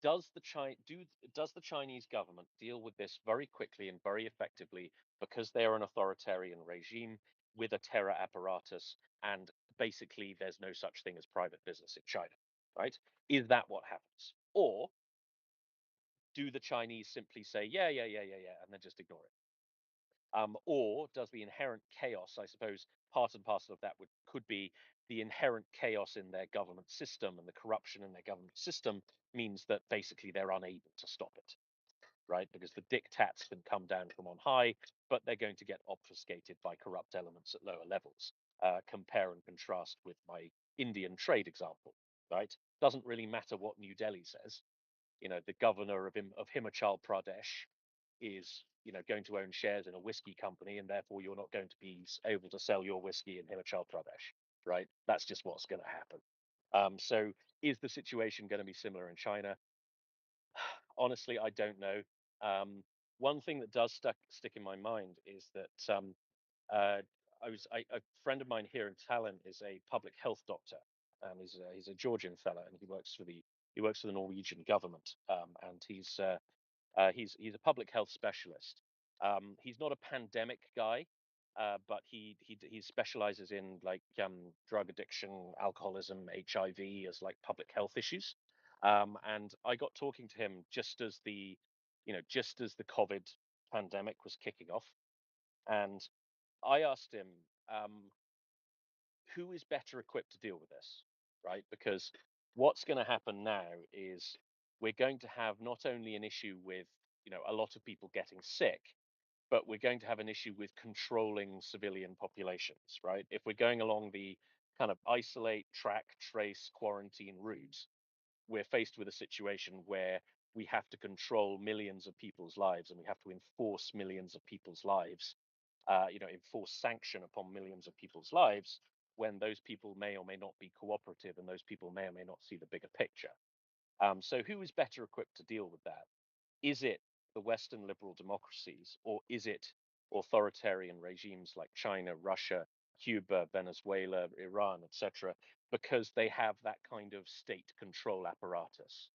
Does the Chinese government deal with this very quickly and very effectively, because they are an authoritarian regime with a terror apparatus, and basically there's no such thing as private business in China, right? Is that what happens? Or do the Chinese simply say, yeah, yeah, yeah, yeah, yeah, and then just ignore it? Or does the inherent chaos, I suppose, part and parcel of that could be the inherent chaos in their government system, and the corruption in their government system means that basically they're unable to stop it, right? Because the diktats can come down from on high, but they're going to get obfuscated by corrupt elements at lower levels. Compare and contrast with my Indian trade example, right? Doesn't really matter what New Delhi says. The governor of Himachal Pradesh is, going to own shares in a whiskey company, and therefore you're not going to be able to sell your whiskey in Himachal Pradesh, right? That's just what's going to happen. So is the situation going to be similar in China? Honestly, I don't know. One thing that does stick in my mind is that uh, a friend of mine here in Tallinn is a public health doctor. He's a Georgian fella, and he works for the Norwegian government, and he's a public health specialist. He's not a pandemic guy, but he specializes in like drug addiction, alcoholism, HIV as like public health issues. And I got talking to him just as the COVID pandemic was kicking off, and I asked him, um, who is better equipped to deal with this, right? Because what's going to happen now is we're going to have not only an issue with, a lot of people getting sick, but we're going to have an issue with controlling civilian populations, right? If we're going along the kind of isolate, track, trace, quarantine route, we're faced with a situation where we have to control millions of people's lives, and we have to enforce millions of people's lives, enforce sanction upon millions of people's lives, when those people may or may not be cooperative, and those people may or may not see the bigger picture. So who is better equipped to deal with that? Is it the Western liberal democracies, or is it authoritarian regimes like China, Russia, Cuba, Venezuela, Iran, etc., because they have that kind of state control apparatus?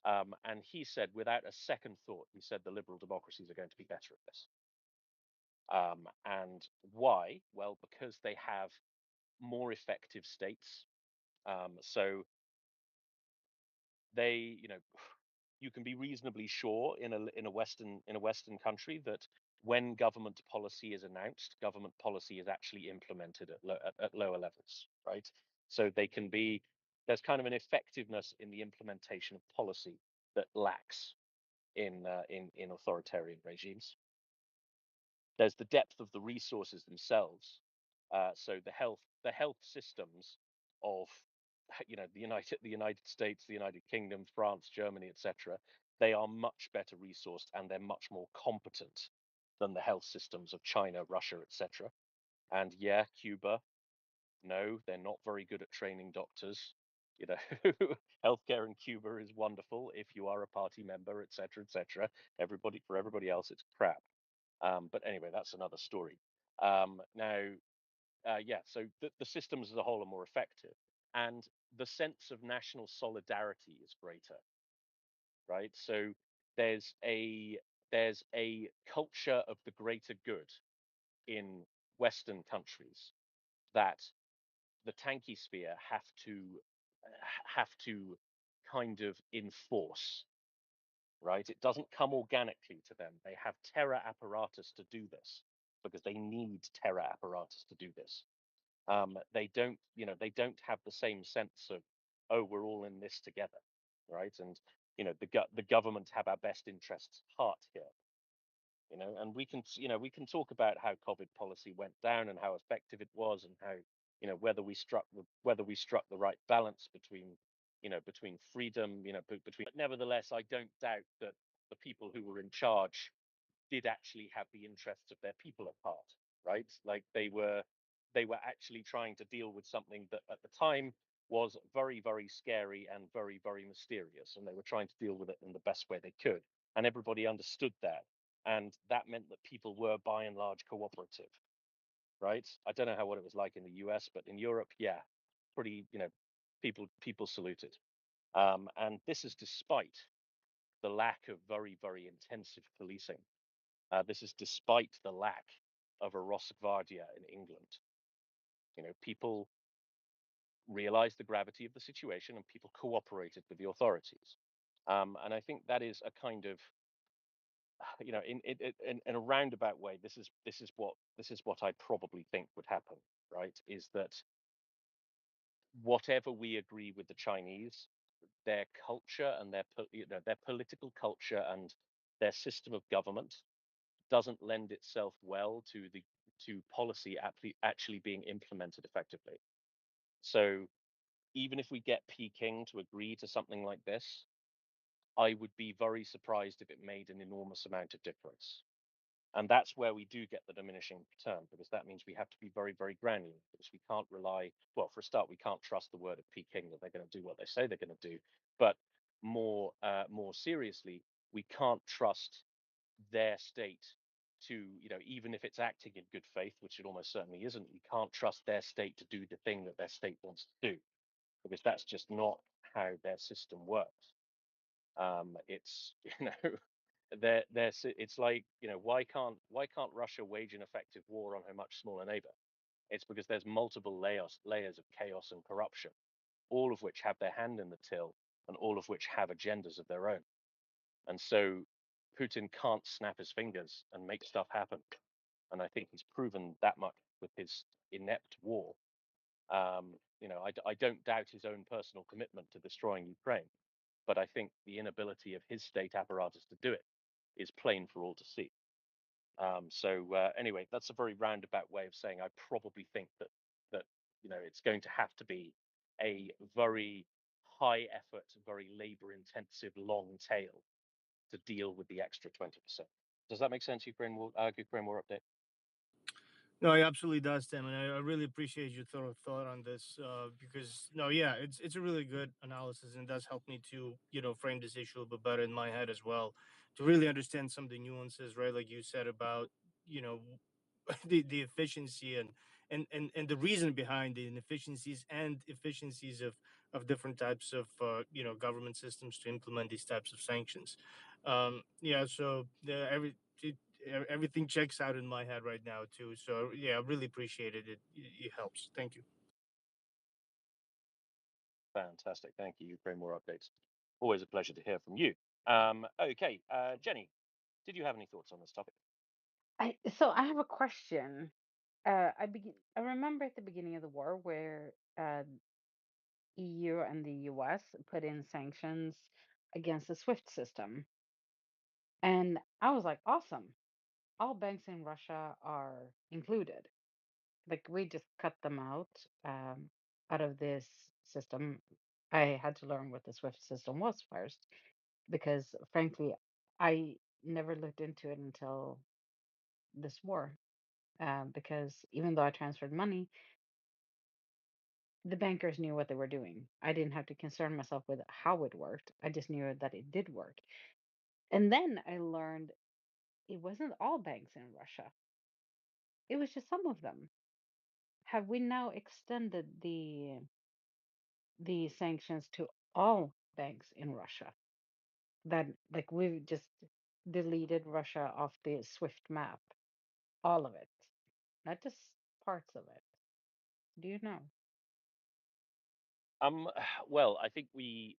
And he said, without a second thought, he said the liberal democracies are going to be better at this. And why? Well, because they have more effective states. So they, you can be reasonably sure in a Western country that when government policy is announced, government policy is actually implemented at lower levels, right? So there's kind of an effectiveness in the implementation of policy that lacks in authoritarian regimes. There's the depth of the resources themselves. So the health systems of the United States, the United Kingdom, France, Germany, etc. They are much better resourced, and they're much more competent than the health systems of China, Russia, etc. And yeah, Cuba, no, they're not very good at training doctors. You know, healthcare in Cuba is wonderful if you are a party member, etc., etc. For everybody else, it's crap. But anyway, that's another story. Now, yeah, so the systems as a whole are more effective, and the sense of national solidarity is greater, right? So there's a there's a culture of the greater good in Western countries that the tanky sphere have to kind of enforce, right? It doesn't come organically to them. They have terror apparatus to do this, because they need terror apparatus to do this. They don't have the same sense of, oh, we're all in this together, right? And the government have our best interests at heart here. And we can talk about how COVID policy went down, and how effective it was, and how, whether we struck the right balance between freedom, between. But nevertheless, I don't doubt that the people who were in charge did actually have the interests of their people at heart, right? Like they were actually trying to deal with something that at the time was very, very scary and very, very mysterious, and they were trying to deal with it in the best way they could, and everybody understood that, and that meant that people were by and large cooperative, right? I don't know what it was like in the US, but in Europe, yeah, pretty, people saluted. And this is despite the lack of very, very intensive policing. This is despite the lack of a Rosgvardia in England. People realized the gravity of the situation, and people cooperated with the authorities. And I think that is a kind of in a roundabout way, this is what I probably think would happen, right? Is that whatever we agree with the Chinese, their culture and their political culture and their system of government doesn't lend itself well to policy actually being implemented effectively. So even if we get Peking to agree to something like this, I would be very surprised if it made an enormous amount of difference. And that's where we do get the diminishing return, because that means we have to be very, very granular, because we can't rely, well, for a start, we can't trust the word of Peking that they're going to do what they say they're going to do. But more seriously, we can't trust their state to, even if it's acting in good faith, which it almost certainly isn't, we can't trust their state to do the thing that their state wants to do, because that's just not how their system works. It's it's like, why can't Russia wage an effective war on her much smaller neighbor? It's because there's multiple layers of chaos and corruption, all of which have their hand in the till, and all of which have agendas of their own. And so Putin can't snap his fingers and make stuff happen. And I think he's proven that much with his inept war. I don't doubt his own personal commitment to destroying Ukraine, but I think the inability of his state apparatus to do it is plain for all to see. So anyway, that's a very roundabout way of saying I probably think that it's going to have to be a very high effort, very labor intensive, long tail to deal with the extra 20%. Does that make sense, Ukraine War Update? No, it absolutely does, Tim, and I really appreciate your thorough thought on this because no, yeah, it's a really good analysis and it does help me to frame this issue a little bit better in my head as well, to really understand some of the nuances, right? Like you said about you know the efficiency and the reason behind the inefficiencies and efficiencies of different types of government systems to implement these types of sanctions. Yeah, so everything checks out in my head right now too. So yeah, I really appreciate it. It helps. Thank you. Fantastic. Thank you, Ukraine War Updates. Always a pleasure to hear from you. Okay, Jenny, did you have any thoughts on this topic? So I have a question. I remember at the beginning of the war where EU and the US put in sanctions against the SWIFT system. And I was like, awesome. All banks in Russia are included. Like we just cut them out of this system. I had to learn what the SWIFT system was first because frankly, I never looked into it until this war. Because even though I transferred money, the bankers knew what they were doing. I didn't have to concern myself with how it worked. I just knew that it did work. And then I learned it wasn't all banks in Russia. It was just some of them. Have we now extended the sanctions to all banks in Russia? That like we've just deleted Russia off the SWIFT map, all of it, not just parts of it. Do you know? Um, well, I think we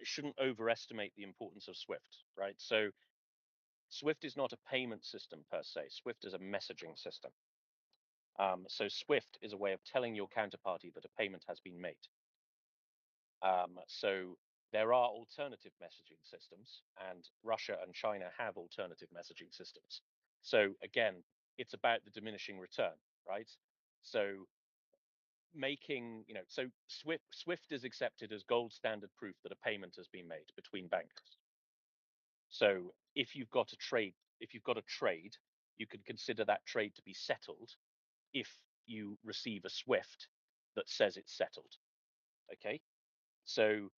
shouldn't overestimate the importance of Swift, right? So Swift is not a payment system per se. Swift is a messaging system. So Swift is a way of telling your counterparty that a payment has been made. So there are alternative messaging systems, and Russia and China have alternative messaging systems. So again, it's about the diminishing return, right? So so Swift is accepted as gold standard proof that a payment has been made between banks. So if you've got a trade, you can consider that trade to be settled if you receive a Swift that says it's settled. Okay, so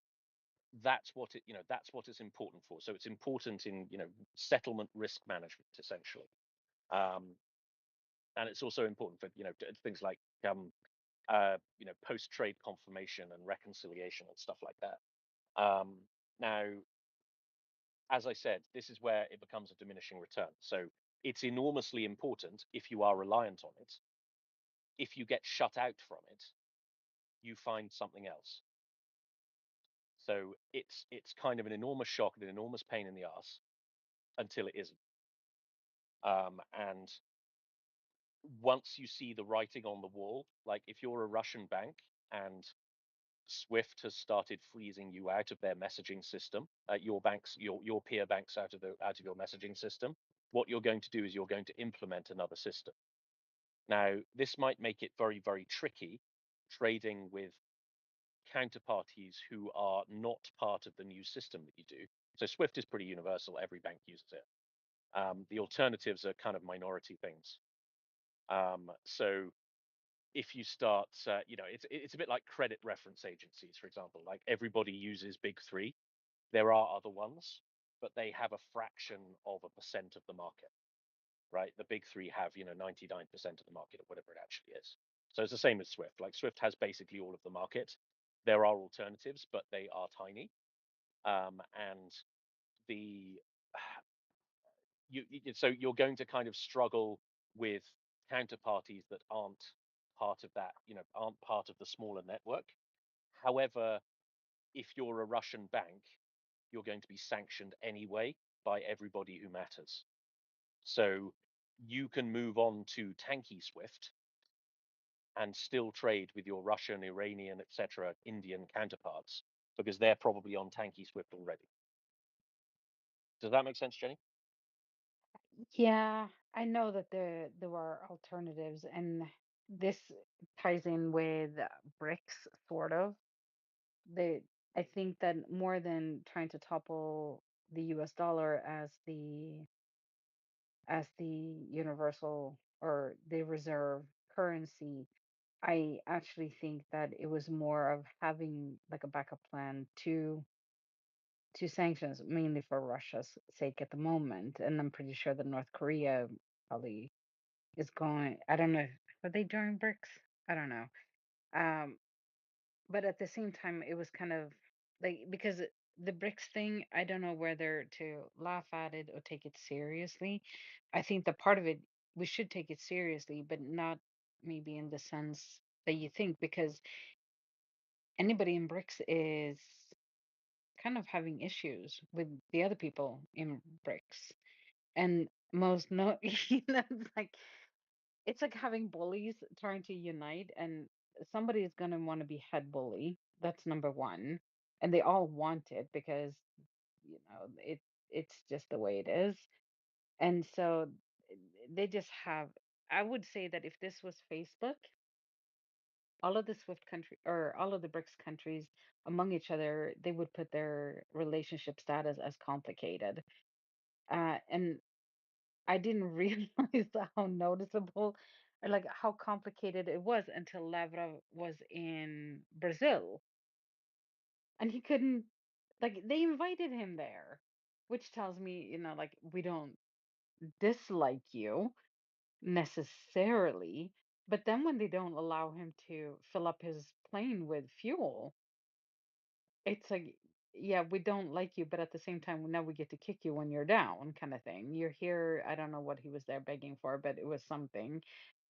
that's what it's important for. So it's important in settlement risk management essentially, um, and it's also important for things like post trade confirmation and reconciliation and stuff like that. Now, as I said, this is where it becomes a diminishing return. So it's enormously important if you are reliant on it. If you get shut out from it, you find something else. So it's kind of an enormous shock and an enormous pain in the ass. until it isn't. And once you see the writing on the wall, like if you're a Russian bank and Swift has started freezing you out of their messaging system, your peer banks out of your messaging system, what you're going to do is you're going to implement another system. Now, this might make it very, very tricky trading with counterparties who are not part of the new system that you do. So Swift is pretty universal; every bank uses it. The alternatives are kind of minority things. So if you start, it's a bit like credit reference agencies, for example. Like everybody uses big three. There are other ones, but they have a fraction of a percent of the market, right? The big three have 99% of the market or whatever it actually is. So it's the same as Swift. Like Swift has basically all of the market. There are alternatives, but they are tiny. And the so you're going to kind of struggle with counterparties that aren't part of that, aren't part of the smaller network. However, if you're a Russian bank, you're going to be sanctioned anyway by everybody who matters. So you can move on to Tanky Swift and still trade with your Russian, Iranian, etc., Indian counterparts because they're probably on Tanky Swift already. Does that make sense, Jenny? Yeah, I know that there are alternatives, and this ties in with BRICS, sort of. They, I think that more than trying to topple the US dollar as the universal or the reserve currency, I actually think that it was more of having like a backup plan to sanctions, mainly for Russia's sake at the moment. And I'm pretty sure that North Korea probably is going. I don't know. Are they joining BRICS? I don't know. Um, but at the same time, it was kind of like, because the BRICS thing, I don't know whether to laugh at it or take it seriously. I think that part of it, we should take it seriously, but not maybe in the sense that you think, because anybody in BRICS is kind of having issues with the other people in BRICS. And most no, it's like having bullies trying to unite, and somebody is going to want to be head bully. That's number one. And they all want it because, it's just the way it is. And so they just have, I would say that if this was Facebook, all of the Swift country or all of the BRICS countries among each other, they would put their relationship status as complicated. And I didn't realize how noticeable or like how complicated it was until Lavrov was in Brazil, and he couldn't, like, they invited him there, which tells me, like, we don't dislike you necessarily, but then when they don't allow him to fill up his plane with fuel, it's like, yeah, we don't like you, but at the same time, now we get to kick you when you're down, kind of thing. You're here. I don't know what he was there begging for, but it was something.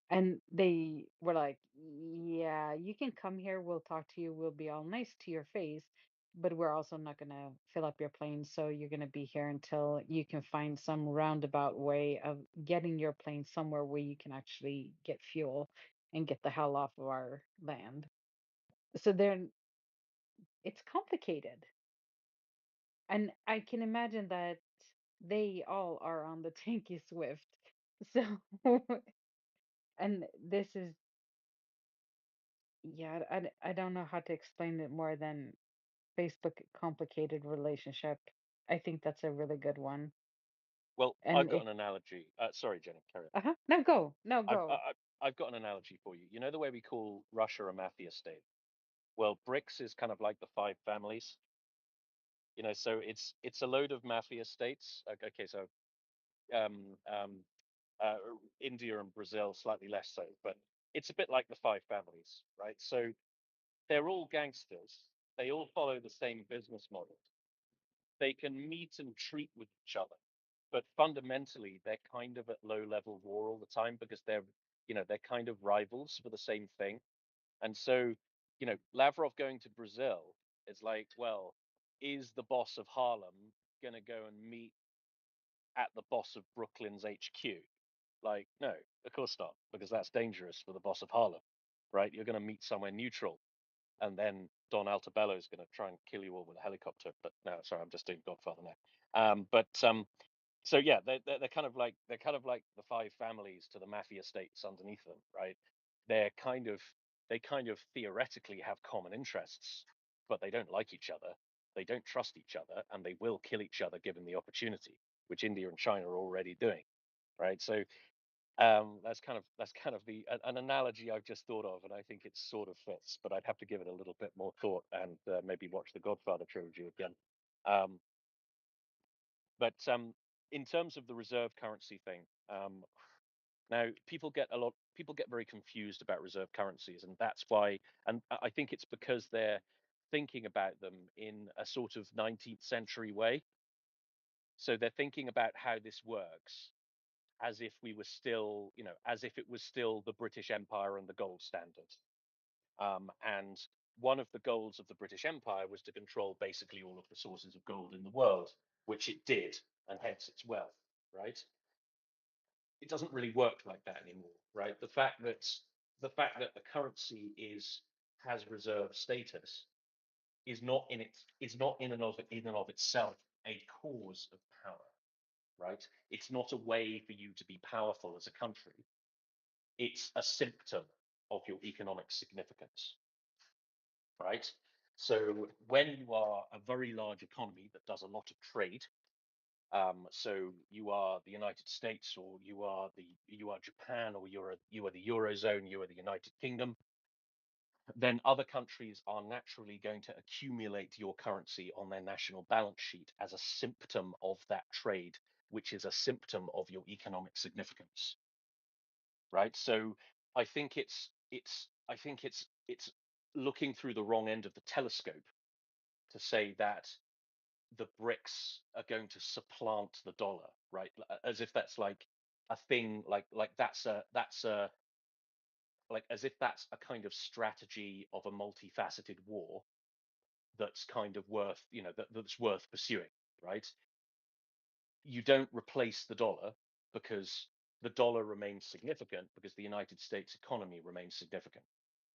And they were like, yeah, you can come here. We'll talk to you. We'll be all nice to your face, but we're also not going to fill up your plane. So you're going to be here until you can find some roundabout way of getting your plane somewhere where you can actually get fuel and get the hell off of our land. So it's complicated. And I can imagine that they all are on the Tanky Swift. So, and this is, yeah, I don't know how to explain it more than Facebook complicated relationship. I think that's a really good one. Well, I've And got if, an analogy. Sorry, Jenny, carry on. uh-huh, no, go, no, I've, go. I, I've got an analogy for you. You know the way we call Russia a mafia state? Well, BRICS is kind of like the five families. So it's a load of mafia states. Okay, so um, um, uh, India and Brazil slightly less so, but it's a bit like the five families, right? So they're all gangsters. They all follow the same business model. They can meet and treat with each other, but fundamentally they're kind of at low level war all the time because they're kind of rivals for the same thing. And so, Lavrov going to Brazil is like, well, is the boss of Harlem going to go and meet at the boss of Brooklyn's HQ. Like, no, of course not, because that's dangerous for the boss of Harlem, right? You're going to meet somewhere neutral, and then Don Altobello is going to try and kill you all with a helicopter. But no, sorry, I'm just doing Godfather now. But so yeah, they're kind of like the five families to the mafia states underneath them, right? They're kind of they kind of theoretically have common interests, but they don't like each other. They don't trust each other, and they will kill each other given the opportunity, which India and China are already doing, right? So that's kind of an analogy I've just thought of, and I think it sort of fits, but I'd have to give it a little bit more thought and maybe watch the Godfather trilogy again. Um, but in terms of the reserve currency thing, now people get very confused about reserve currencies, and that's why, and I think it's because they're thinking about them in a sort of 19th century way. So they're thinking about how this works as if we were still, as if it was still the British Empire and the gold standard. And one of the goals of the British Empire was to control basically all of the sources of gold in the world, which it did, and hence its wealth, right? It doesn't really work like that anymore, right? The fact that the currency has reserve status is not in and of itself a cause of power, right? It's not a way for you to be powerful as a country. It's a symptom of your economic significance, right? So when you are a very large economy that does a lot of trade, so you are the United States, or you are Japan, or you are the Eurozone, you are the United Kingdom, then other countries are naturally going to accumulate your currency on their national balance sheet as a symptom of that trade, which is a symptom of your economic significance, right? So I think it's looking through the wrong end of the telescope to say that the BRICS are going to supplant the dollar, right? As if that's like a thing, like that's a like as if that's a kind of strategy of a multifaceted war that's kind of worth, that's worth pursuing, right? You don't replace the dollar because the dollar remains significant because the United States economy remains significant,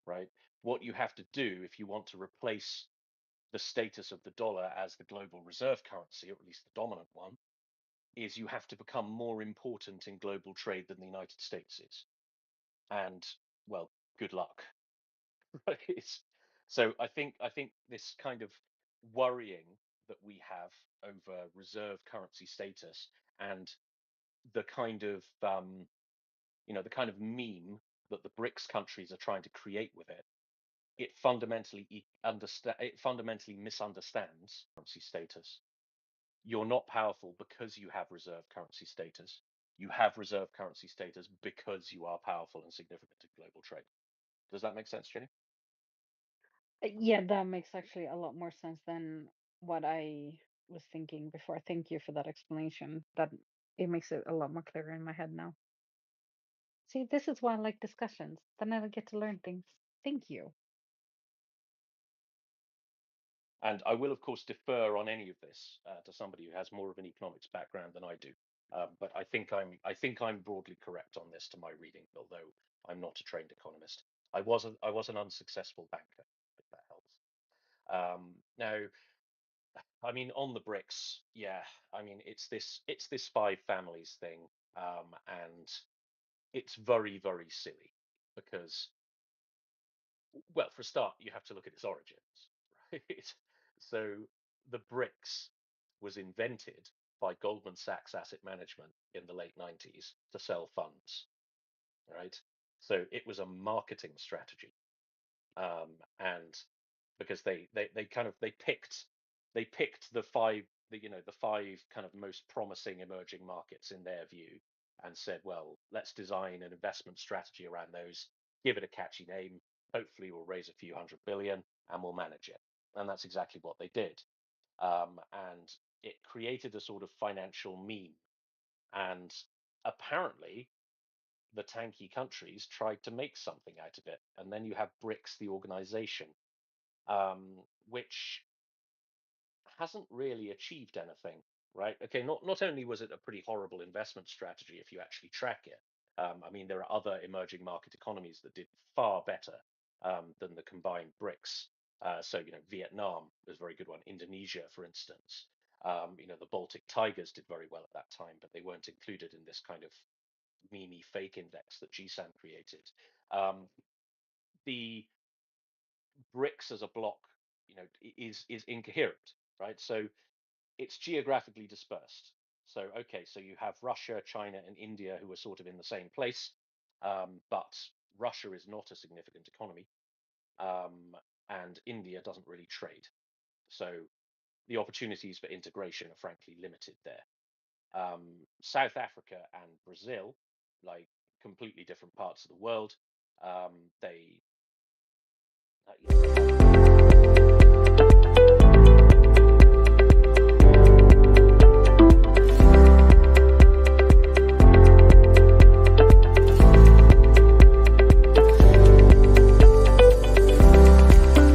right? What you have to do if you want to replace the status of the dollar as the global reserve currency, or at least the dominant one, is you have to become more important in global trade than the United States is. And well, good luck. Right? So I think this kind of worrying that we have over reserve currency status and the kind of the kind of meme that the BRICS countries are trying to create with it, it fundamentally misunderstands currency status. You're not powerful because you have reserve currency status. You have reserve currency status because you are powerful and significant in global trade. Does that make sense, Jenny? Yeah, that makes actually a lot more sense than what I was thinking before. Thank you for that explanation. That it makes it a lot more clearer in my head now. See, this is why I like discussions. Then I get to learn things. Thank you. And I will, of course, defer on any of this to somebody who has more of an economics background than I do. But I think I'm broadly correct on this to my reading, although I'm not a trained economist. I was an unsuccessful banker, if that helps. Now, I mean, on the BRICS, yeah, I mean, it's this five families thing, and it's very, very silly because, well, for a start, you have to look at its origins, right? So the BRICS was invented by Goldman Sachs Asset Management in the late 90s to sell funds, right? So it was a marketing strategy, and because they picked the five kind of most promising emerging markets in their view, and said, well, let's design an investment strategy around those, give it a catchy name, hopefully we'll raise a few hundred billion and we'll manage it. And that's exactly what they did. And it created a sort of financial meme. And apparently the tanky countries tried to make something out of it. And then you have BRICS, the organization, which hasn't really achieved anything. right? Okay, not only was it a pretty horrible investment strategy if you actually track it. I mean, there are other emerging market economies that did far better than the combined BRICS. So, Vietnam was a very good one. Indonesia, for instance. The Baltic Tigers did very well at that time, but they weren't included in this kind of meme fake index that GSAN created. Um, the BRICS as a block, is incoherent, right? So it's geographically dispersed. So okay, so you have Russia, China, and India who are sort of in the same place, but Russia is not a significant economy, um, and India doesn't really trade. So the opportunities for integration are frankly limited there. South Africa and Brazil, like completely different parts of the world, they have